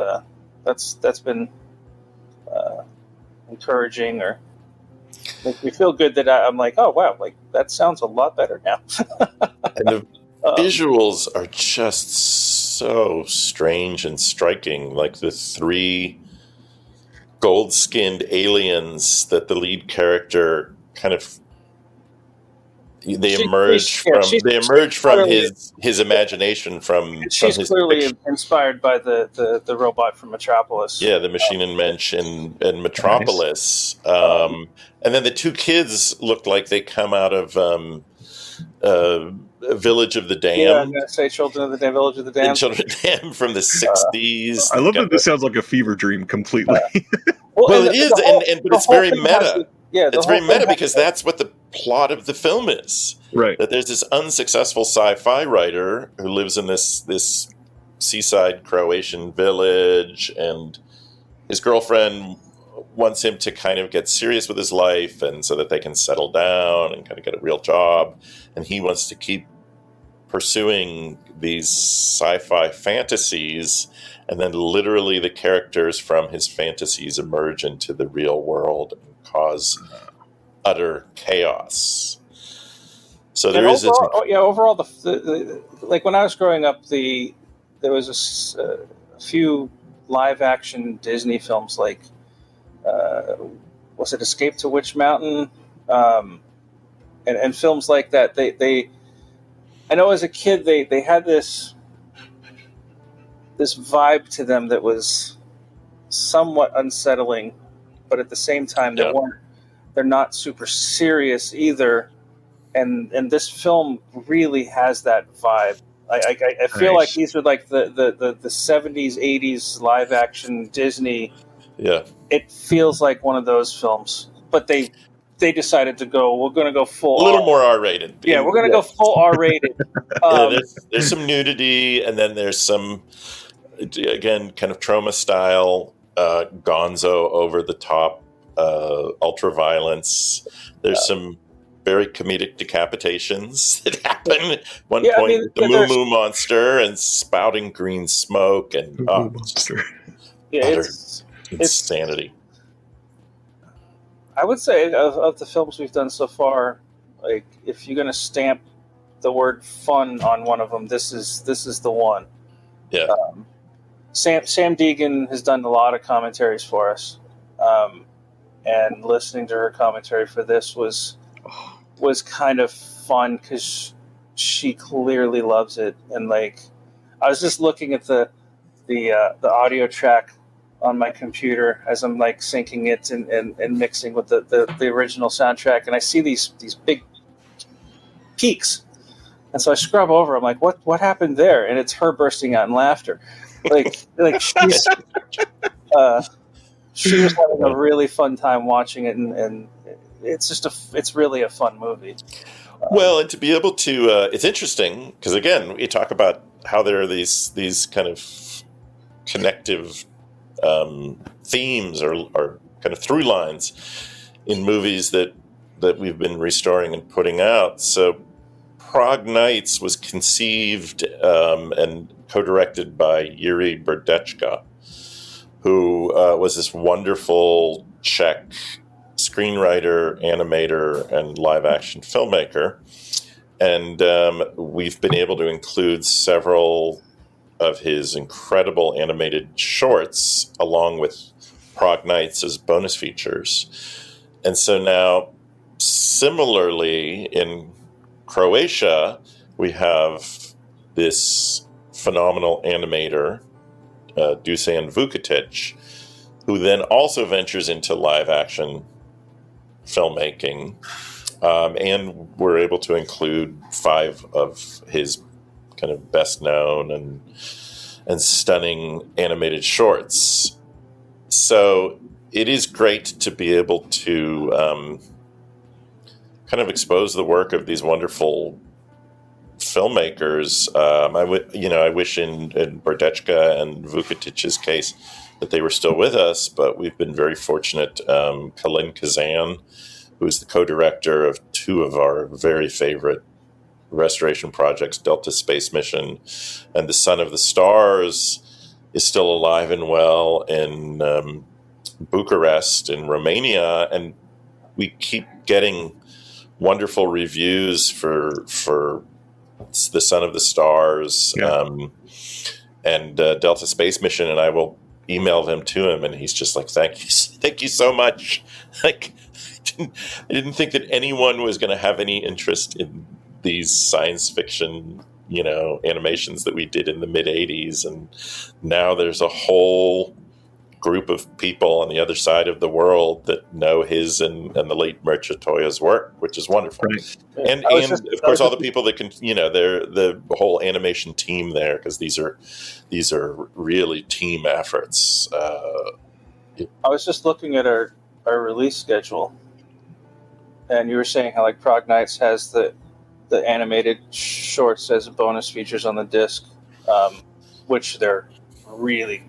that's been encouraging, or makes me feel good that I'm like, oh wow, like that sounds a lot better now. And the visuals are just so strange and striking, like the 3 gold-skinned aliens that the lead character kind of they emerge from his imagination She's his clearly picture. Inspired by the robot from Metropolis. Yeah, the Machine and Mensch and Metropolis. Nice. And then the 2 kids look like they come out of Village of the Damned. Yeah, I'm going to say Children of the Damned, Village of the Damned. Children of the Damned from the 60s. I love that this sounds like a fever dream completely. Well, it is, but it's very meta. It's very meta because that's what the plot of the film is. Right. That there's this unsuccessful sci-fi writer who lives in this seaside Croatian village, and his girlfriend wants him to kind of get serious with his life, and so that they can settle down and kind of get a real job. And he wants to keep pursuing these sci-fi fantasies, and then literally the characters from his fantasies emerge into the real world and cause utter chaos. So there is overall the like when I was growing up, there was a few live action Disney films, like was it Escape to Witch Mountain, and films like that. They I know as a kid they had this vibe to them that was somewhat unsettling, but at the same time they're not super serious either, and this film really has that vibe. I feel like these were like the 70s, 80s live action Disney. Yeah, it feels like one of those films, but they decided to go. We're going to go full a little more R-rated. Yeah, we're going to go full R-rated. There's some nudity, and then there's some, again, kind of trauma style, gonzo over the top, ultra violence. There's some very comedic decapitations that happen at one point with the Moo Moo monster and spouting green smoke and monster. It's insanity. I would say of the films we've done so far, like if you're going to stamp the word fun on one of them, this is the one. Yeah. Sam Deegan has done a lot of commentaries for us, and listening to her commentary for this was kind of fun because she clearly loves it. And like, I was just looking at the audio track on my computer as I'm like syncing it and mixing with the original soundtrack, and I see these big peaks, and so I scrub over. I'm like, what happened there? And it's her bursting out in laughter, like she was having a really fun time watching it, and it's really a fun movie. Well, and to be able to, it's interesting because again, we talk about how there are these kind of connective themes or kind of through lines in movies that we've been restoring and putting out. So Prague Nights was conceived and co-directed by Yuri Berdechka, who was this wonderful Czech screenwriter, animator, and live-action filmmaker. And we've been able to include several of his incredible animated shorts along with Prague Nights as bonus features. And so now, similarly, in Croatia, we have this phenomenal animator, Dusan Vukotic, who then also ventures into live-action filmmaking. And we're able to include 5 of his kind of best known and stunning animated shorts. So it is great to be able to kind of expose the work of these wonderful filmmakers. I wish in Berdechka and Vukotic's case that they were still with us, but we've been very fortunate. Kalin Kazan, who's the co-director of 2 of our very favorite restoration projects, Delta Space Mission and The Son of the Stars, is still alive and well in Bucharest in Romania, and we keep getting wonderful reviews for The Son of the Stars and Delta Space Mission, and I will email them to him, and he's just like, thank you so much. Like, I didn't think that anyone was going to have any interest in these science fiction, animations that we did in the mid 80s. And now there's a whole group of people on the other side of the world that know his and the late Mircea Toya's work, which is wonderful. Right. And of course, all the people that can, they're the whole animation team there, because these are really team efforts. I was just looking at our release schedule, and you were saying how like Prague Nights has the animated shorts as bonus features on the disc, which they're really,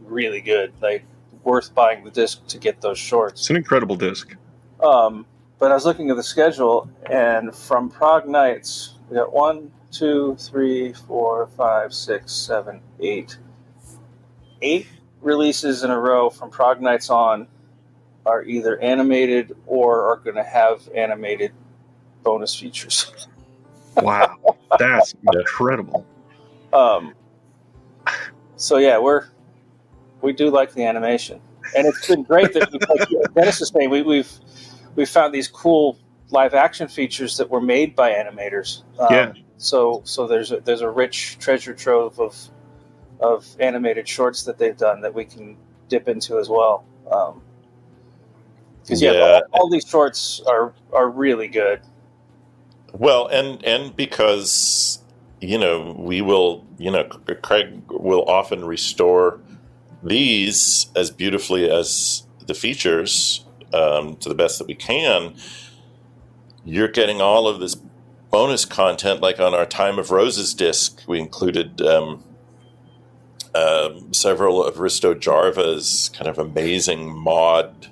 really good. Like, worth buying the disc to get those shorts. It's an incredible disc. But I was looking at the schedule, and from Prague Nights, we got 1, 2, 3, 4, 5, 6, 7, 8. 8 releases in a row from Prague Nights on are either animated or are going to have animated bonus features. Wow, that's incredible. So yeah, we do like the animation, and it's been great that like Dennis is saying we've found these cool live action features that were made by animators. So there's a rich treasure trove of animated shorts that they've done that we can dip into as well. Because all these shorts are really good. Well, and because we will, Craig will often restore these as beautifully as the features to the best that we can. You're getting all of this bonus content, like on our Time of Roses disc, we included several of Risto Jarva's kind of amazing mod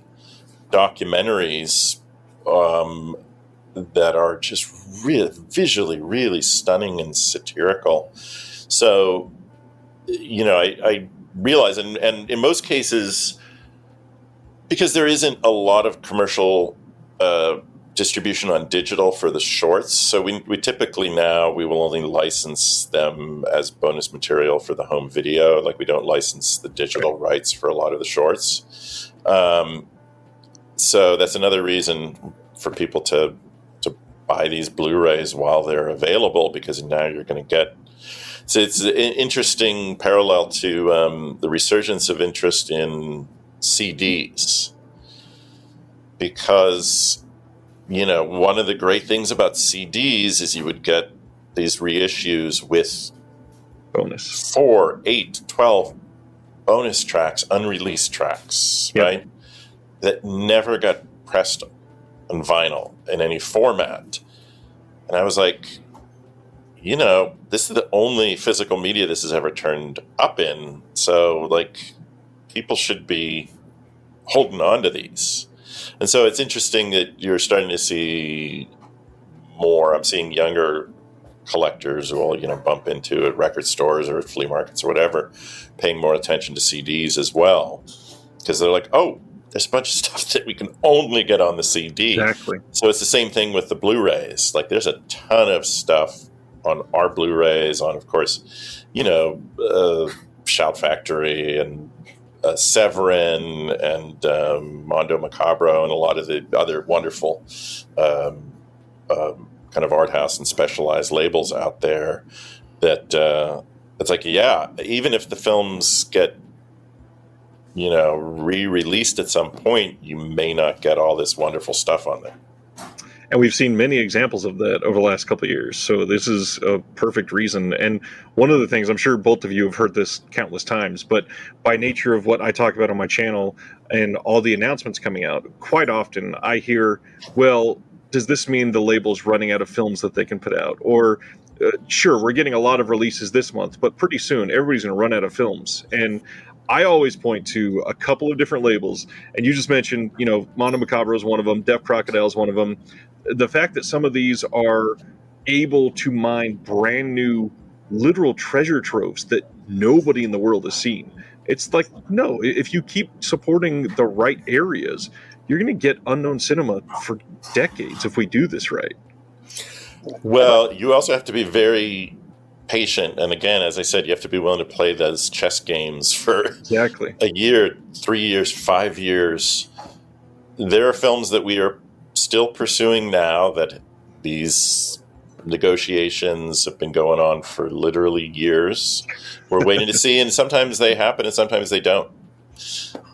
documentaries that are just really visually really stunning and satirical. So, I realize, and in most cases, because there isn't a lot of commercial distribution on digital for the shorts. So we typically now we will only license them as bonus material for the home video. Like we don't license the digital rights for a lot of the shorts. So that's another reason for people to buy these Blu-rays while they're available, because now you're going to get. So it's an interesting parallel to the resurgence of interest in CDs, because one of the great things about CDs is you would get these reissues with bonus 4, 8, 12 bonus tracks, unreleased tracks, Yep. right? That never got pressed on vinyl in any format. And I was like, this is the only physical media this has ever turned up in. So, like, people should be holding on to these. And so it's interesting that you're starting to see more. I'm seeing younger collectors who will, bump into at record stores or at flea markets or whatever, paying more attention to CDs as well. Because they're like, oh, there's a bunch of stuff that we can only get on the CD. Exactly. So it's the same thing with the Blu-rays. Like, there's a ton of stuff on our Blu-rays, on, of course, Shout Factory and Severin and Mondo Macabro and a lot of the other wonderful kind of art house and specialized labels out there that it's like, yeah, even if the films get re-released at some point, you may not get all this wonderful stuff on there. And we've seen many examples of that over the last couple of years. So this is a perfect reason. And one of the things, I'm sure both of you have heard this countless times, but by nature of what I talk about on my channel and all the announcements coming out, quite often I hear, well, does this mean the label's running out of films that they can put out? Or sure, we're getting a lot of releases this month, but pretty soon everybody's going to run out of films. And I always point to a couple of different labels, and you just mentioned, Mondo Macabro is one of them, Deaf Crocodile is one of them. The fact that some of these are able to mine brand new literal treasure troves that nobody in the world has seen. It's like, no, if you keep supporting the right areas, you're going to get unknown cinema for decades if we do this right. Well, you also have to be very patient. And again, as I said, you have to be willing to play those chess games for exactly a year, 3 years, 5 years. There are films that we are still pursuing now that these negotiations have been going on for literally years. We're waiting to see, and sometimes they happen and sometimes they don't.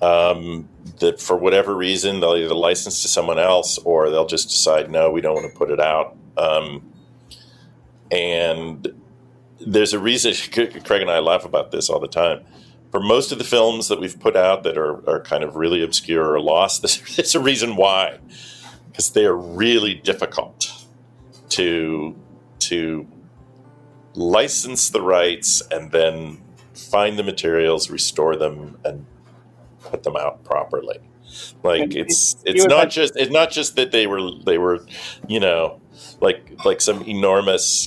That for whatever reason, they'll either license to someone else or they'll just decide, no, we don't want to put it out. And there's a reason. Craig and I laugh about this all the time. For most of the films that we've put out that are kind of really obscure or lost, there's a reason why. Because they are really difficult to license the rights and then find the materials, restore them, and put them out properly. Like it's not just that they were like some enormous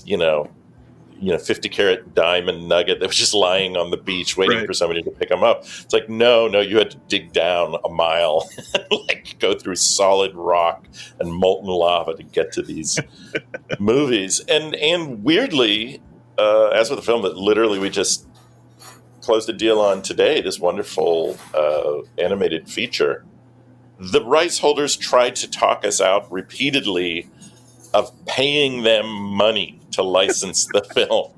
50-carat diamond nugget that was just lying on the beach waiting right. for somebody to pick them up. It's like, no, you had to dig down a mile and like go through solid rock and molten lava to get to these movies. And weirdly, as with the film that literally we just closed a deal on today, this wonderful animated feature, the rights holders tried to talk us out repeatedly of paying them money to license the film.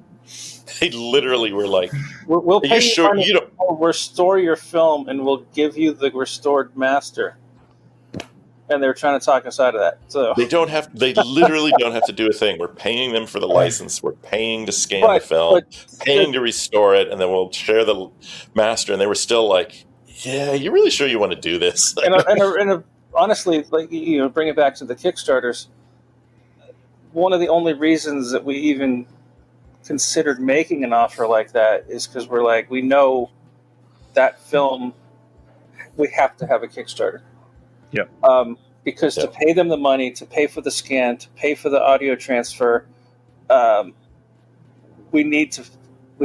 They literally were like, "We'll pay you money. You don't We'll restore your film, and we'll give you the restored master." And they were trying to talk us out of that. So they literally don't have to do a thing. We're paying them for the license. We're paying to scan the film, paying to restore it, and then we'll share the master. And they were still like, "Yeah, you really sure you want to do this?" and honestly, like bring it back to the Kickstarters. One of the only reasons that we even considered making an offer like that is because we're like, we know that film, we have to have a Kickstarter. Yep. Because to pay them the money, to pay for the scan, to pay for the audio transfer, we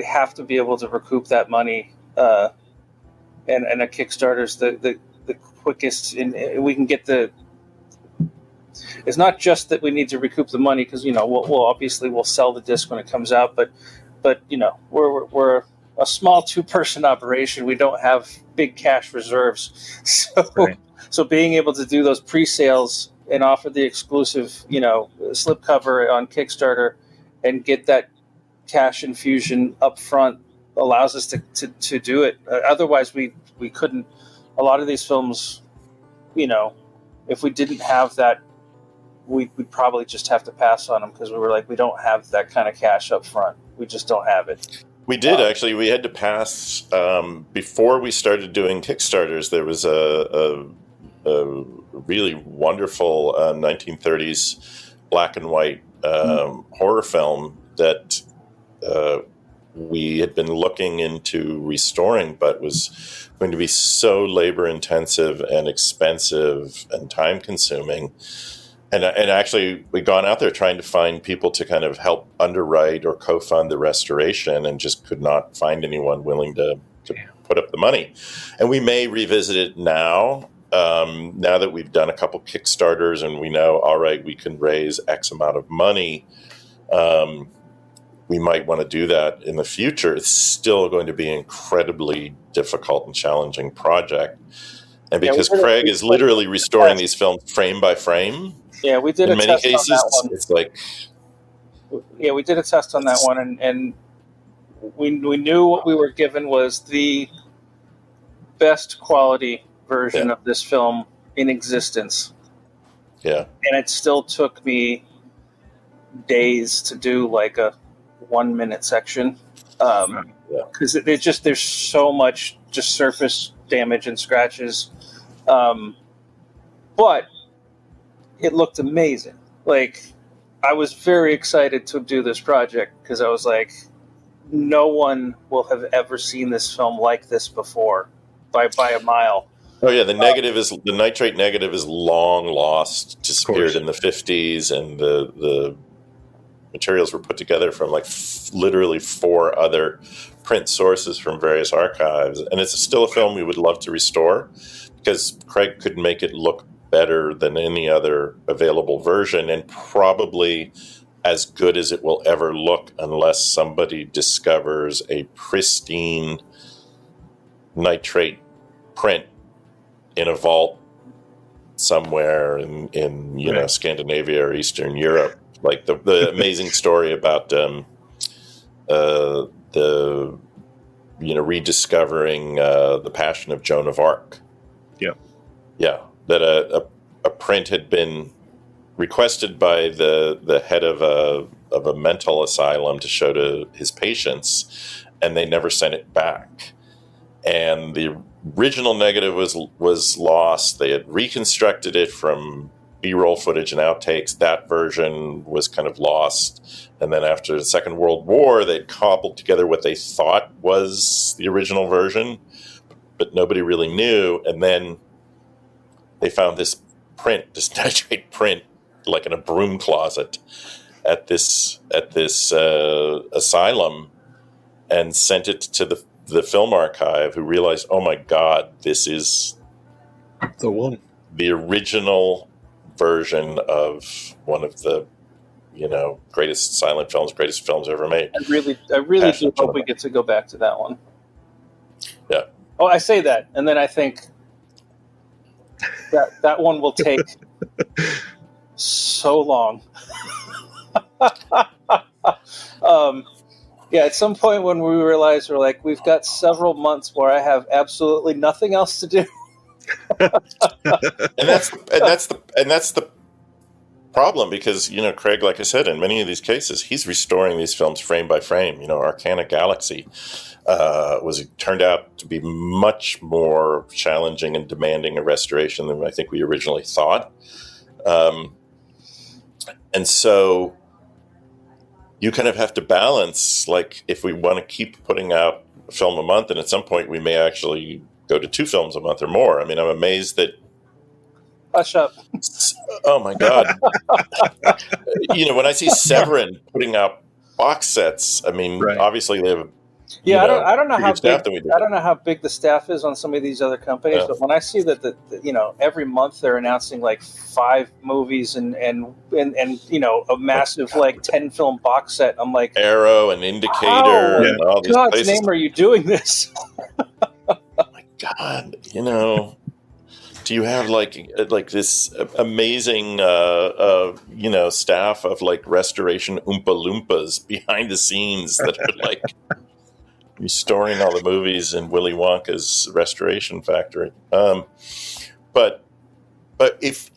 have to be able to recoup that money. And a Kickstarter's the quickest, and we can get the it's not just that we need to recoup the money because we'll obviously sell the disc when it comes out, but we're a small 2-person operation. We don't have big cash reserves, so Right. so being able to do those pre-sales and offer the exclusive slipcover on Kickstarter and get that cash infusion up front allows us to do it. Otherwise, we couldn't. A lot of these films, if we didn't have that, we'd probably just have to pass on them because we were like, we don't have that kind of cash up front. We just don't have it. We did actually. We had to pass before we started doing Kickstarters. There was a really wonderful 1930s black and white horror film that we had been looking into restoring, but was going to be so labor intensive and expensive and time consuming. And actually, we'd gone out there trying to find people to kind of help underwrite or co-fund the restoration, and just could not find anyone willing to put up the money. And we may revisit it now that we've done a couple Kickstarters and we know, all right, we can raise X amount of money. We might want to do that in the future. It's still going to be an incredibly difficult and challenging project. And because Craig is literally restoring these films frame by frame, yeah, we did in a many test cases, on that one. it's like, yeah, we did a test on that one, and we knew what we were given was the best quality version of this film in existence. yeah, And it still took me days to do like a 1-minute section because there's so much just surface damage and scratches, but it looked amazing. Like, I was very excited to do this project because I was like, no one will have ever seen this film like this before by a mile. oh yeah. The nitrate negative is long lost, disappeared in the 50s, and the materials were put together from like literally 4 other print sources from various archives, and it's still a film we would love to restore because Craig could make it look better than any other available version, and probably as good as it will ever look unless somebody discovers a pristine nitrate print in a vault somewhere in Scandinavia or Eastern Europe. Like the amazing story about rediscovering the Passion of Joan of Arc. Yeah, that a print had been requested by the head of a mental asylum to show to his patients, and they never sent it back. And the original negative was lost. They had reconstructed it from B-roll footage and outtakes. That version was kind of lost. And then after the Second World War, they'd cobbled together what they thought was the original version, but nobody really knew. And then they found this nitrate print, like in a broom closet at this asylum, and sent it to the film archive, who realized, oh my God, this is the one, the original version of one of the greatest silent films, greatest films ever made. I really do hope we get to go back to that one. Yeah. Oh, I say that, and then I think that one will take so long. Yeah, at some point when we realize we've got several months where I have absolutely nothing else to do. and that's the problem, because Craig, like I said, in many of these cases, he's restoring these films frame by frame. Arcana Galaxy turned out to be much more challenging and demanding a restoration than I think we originally thought, and so you kind of have to balance, like, if we want to keep putting out a film a month, and at some point we may actually go to 2 films a month or more. I mean, I'm amazed that. Hush up. Oh my God. When I see Severin putting out box sets, I mean, Right. Obviously they have Yeah, I don't know how staff big than we do. I don't know how big the staff is on some of these other companies, Yeah. but when I see that every month they're announcing like 5 movies and a massive like 10 film box set, I'm like, Arrow and Indicator how and all in these God's places. name are you doing this? My God, do you have like this amazing staff of like restoration Oompa Loompas behind the scenes that are like restoring all the movies in Willy Wonka's restoration factory? But if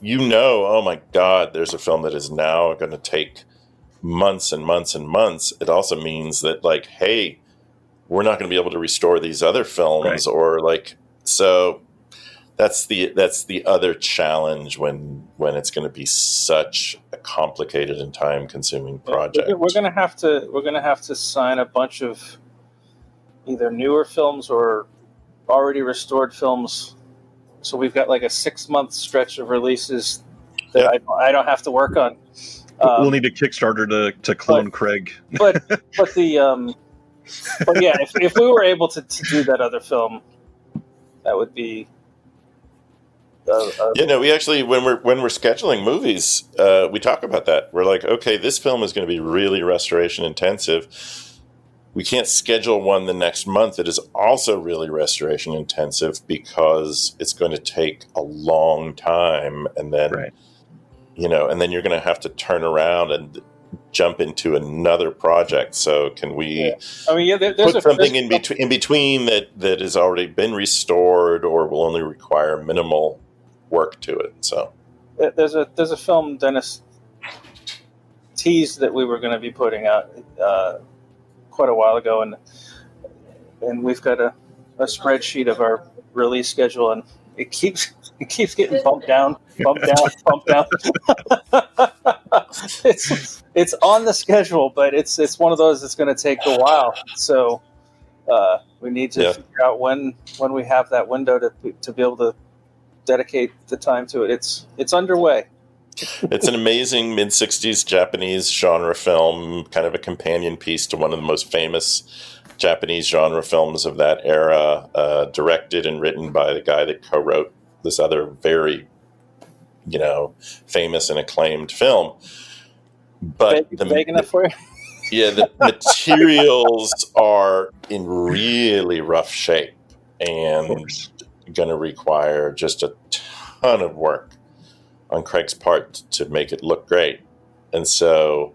oh my God, there's a film that is now going to take months and months and months, it also means that like, hey, we're not going to be able to restore these other films, Right. or like, so that's the other challenge when it's going to be such a complicated and time consuming project. We're gonna have to sign a bunch of either newer films or already restored films. So we've got like a 6-month stretch of releases that I don't have to work on. We'll need a Kickstarter to clone Craig. But yeah, if we were able to do that other film, that would be. We actually, when we're scheduling movies, we talk about that. We're like, okay, this film is going to be really restoration intensive. We can't schedule one the next month that is also really restoration intensive because it's going to take a long time, and then Right. and then you're going to have to turn around and jump into another project. So can we there's put something in between that has already been restored or will only require minimal work to it? So there's a film Dennis teased that we were going to be putting out quite a while ago, and we've got a spreadsheet of our release schedule, and it keeps getting bumped down. It's on the schedule, but it's one of those that's going to take a while. So we need to figure out when we have that window to be able to dedicate the time to it. It's underway. It's an amazing mid-60s Japanese genre film, kind of a companion piece to one of the most famous Japanese genre films of that era, directed and written by the guy that co-wrote this other very, famous and acclaimed film. But vague enough for you? Yeah, the materials are in really rough shape and going to require just a ton of work on Craig's part to make it look great. And so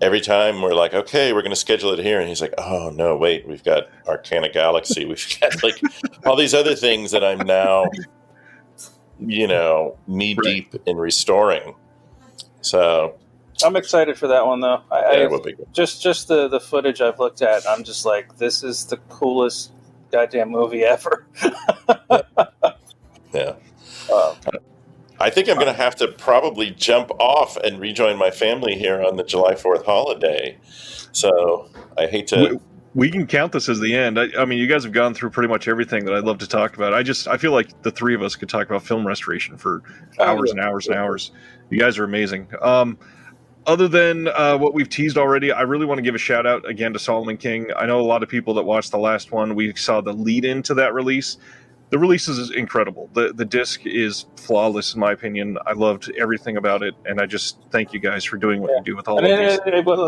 every time we're like, okay, we're going to schedule it here. And he's like, oh, no, wait, we've got Arcana Galaxy. We've got like all these other things that I'm now, knee deep in restoring. So I'm excited for that one, though. it will be good. Just the footage I've looked at, I'm just like, this is the coolest goddamn movie ever. Yeah. I think I'm going to have to probably jump off and rejoin my family here on the July 4th holiday. So I hate to... We can count this as the end. I mean, you guys have gone through pretty much everything that I'd love to talk about. I feel like the three of us could talk about film restoration for hours and hours and hours. You guys are amazing. Other than what we've teased already, I really want to give a shout out again to Solomon King. I know a lot of people that watched the last one, we saw the lead into that release. The release is incredible. The disc is flawless, in my opinion. I loved everything about it, and I just thank you guys for doing what you do with all of these.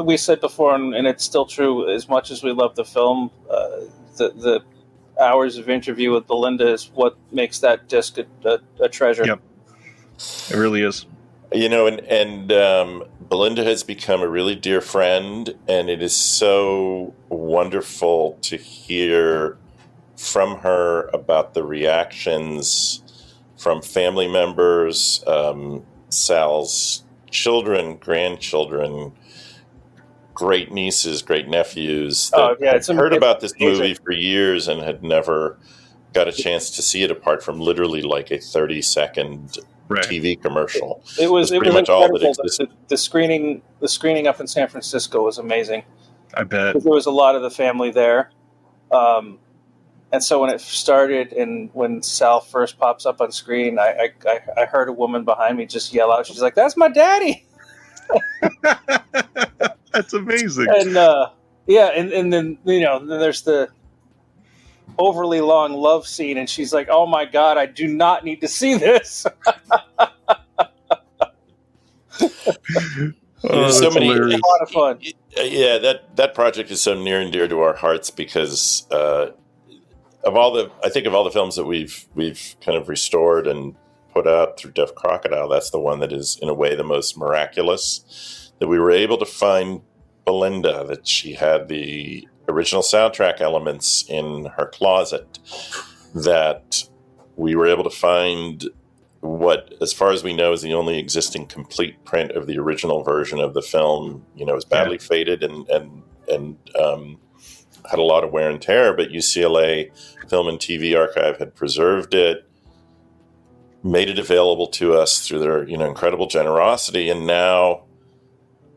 We said before, and it's still true, as much as we love the film, the hours of interview with Belinda is what makes that disc a treasure. Yep. It really is. And Belinda has become a really dear friend, and it is so wonderful to hear from her about the reactions from family members, Sal's children, grandchildren, great nieces, great nephews that had heard about this movie for years and had never got a chance to see it apart from literally like a 30-second TV commercial. It was pretty much all that existed. The screening up in San Francisco was amazing. I bet. There was a lot of the family there. And so when it started and when Sal first pops up on screen, I heard a woman behind me just yell out. She's like, "That's my daddy!" That's amazing. And Yeah, and then then there's the overly long love scene, and she's like, "Oh my god, I do not need to see this." There's so that's many. A hilarious. lot of fun. Yeah, that project is so near and dear to our hearts because of all the films that we've kind of restored and put out through Deaf Crocodile, that's the one that is in a way the most miraculous. That we were able to find Belinda, that she had the original soundtrack elements in her closet, that we were able to find what, as far as we know, is the only existing complete print of the original version of the film. You know, it was badly faded and had a lot of wear and tear, but UCLA Film and TV Archive had preserved it, made it available to us through their incredible generosity, and now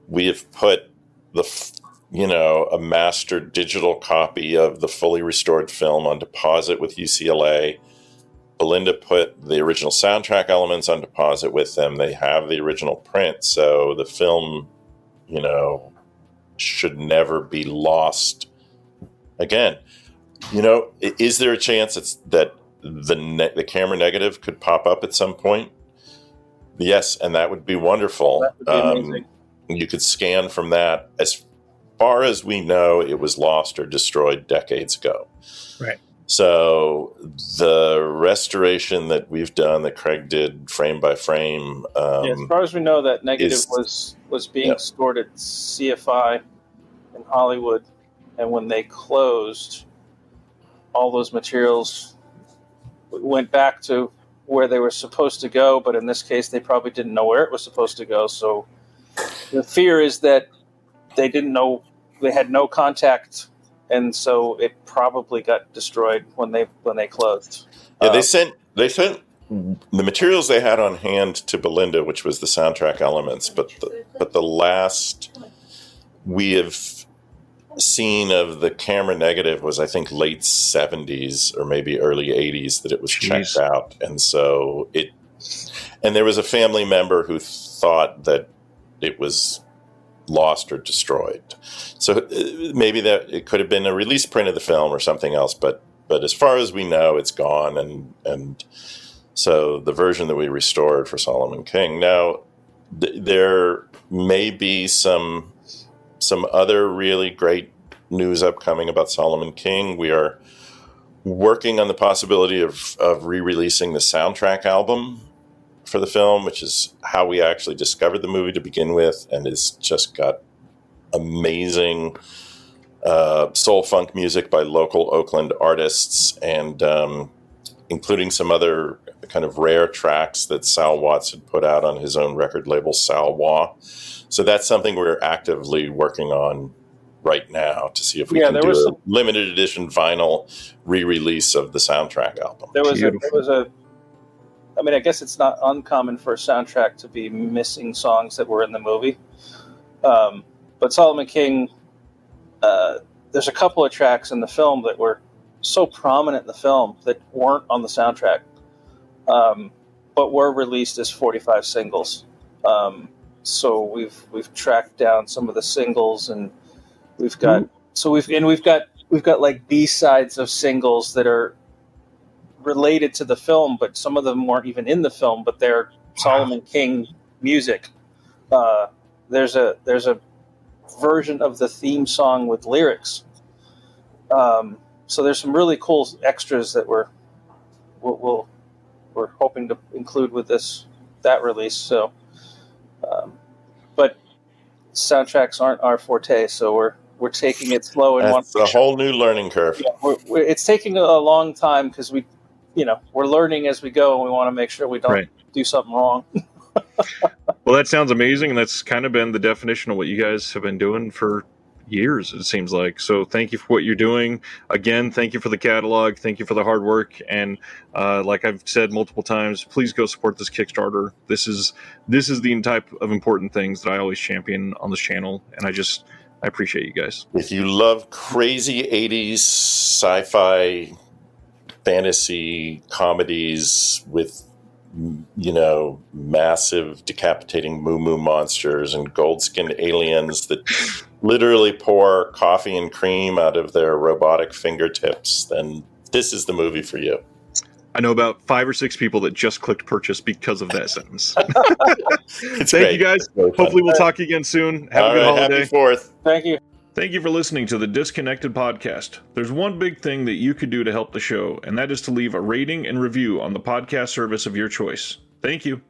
we have put a master digital copy of the fully restored film on deposit with UCLA. Belinda put the original soundtrack elements on deposit with them. They have the original print, so the film, should never be lost again. Is there a chance that the camera negative could pop up at some point? Yes, and that would be wonderful. That would be amazing. You could scan from that. As far as we know, it was lost or destroyed decades ago. Right. So the restoration that we've done, that Craig did frame by frame, as far as we know, that negative was being stored at CFI in Hollywood, and when they closed, all those materials went back to where they were supposed to go. But in this case, they probably didn't know where it was supposed to go. So the fear is that they didn't know, they had no contact. And so it probably got destroyed when they closed. Yeah, they sent the materials they had on hand to Belinda, which was the soundtrack elements. But the last we have seen of the camera negative was, I think, late 70s or maybe early 80s that it was checked out. And so and there was a family member who thought that it was lost or destroyed. So maybe that it could have been a release print of the film or something else, but as far as we know, it's gone. And so the version that we restored for Solomon King. Now, there may be some other really great news upcoming about Solomon King. We are working on the possibility of re-releasing the soundtrack album for the film, which is how we actually discovered the movie to begin with, and it's just got amazing soul funk music by local Oakland artists, and including some other kind of rare tracks that Sal Watts had put out on his own record label, Sal Wa. So that's something we're actively working on right now to see if we can do a limited edition vinyl re-release of the soundtrack album. There was a I mean, I guess it's not uncommon for a soundtrack to be missing songs that were in the movie. But Solomon King, there's a couple of tracks in the film that were so prominent in the film that weren't on the soundtrack, but were released as 45 singles. So we've tracked down some of the singles, and we've got we've got like B-sides of singles that are related to the film, but some of them weren't even in the film, but they're Solomon King music. There's a version of the theme song with lyrics. So there's some really cool extras that we're hoping to include with that release. So, but soundtracks aren't our forte, so we're taking it slow. And that's a whole new learning curve. Yeah, it's taking a long time because we're learning as we go, and we want to make sure we don't do something wrong. Well, that sounds amazing, and that's kind of been the definition of what you guys have been doing for years, it seems like. So thank you for what you're doing. Again, thank you for the catalog. Thank you for the hard work. And like I've said multiple times, please go support this Kickstarter. This is the type of important things that I always champion on this channel, and I appreciate you guys. If you love crazy 80s sci-fi fantasy comedies with massive decapitating moo monsters and gold-skinned aliens that literally pour coffee and cream out of their robotic fingertips, then this is the movie for you. I know about 5 or 6 people that just clicked purchase because of that sentence. It's Thank great. you, guys. Hopefully we'll talk again soon. Have a good holiday. Happy 4th. Thank you. Thank you for listening to the Disconnected Podcast. There's one big thing that you could do to help the show, and that is to leave a rating and review on the podcast service of your choice. Thank you.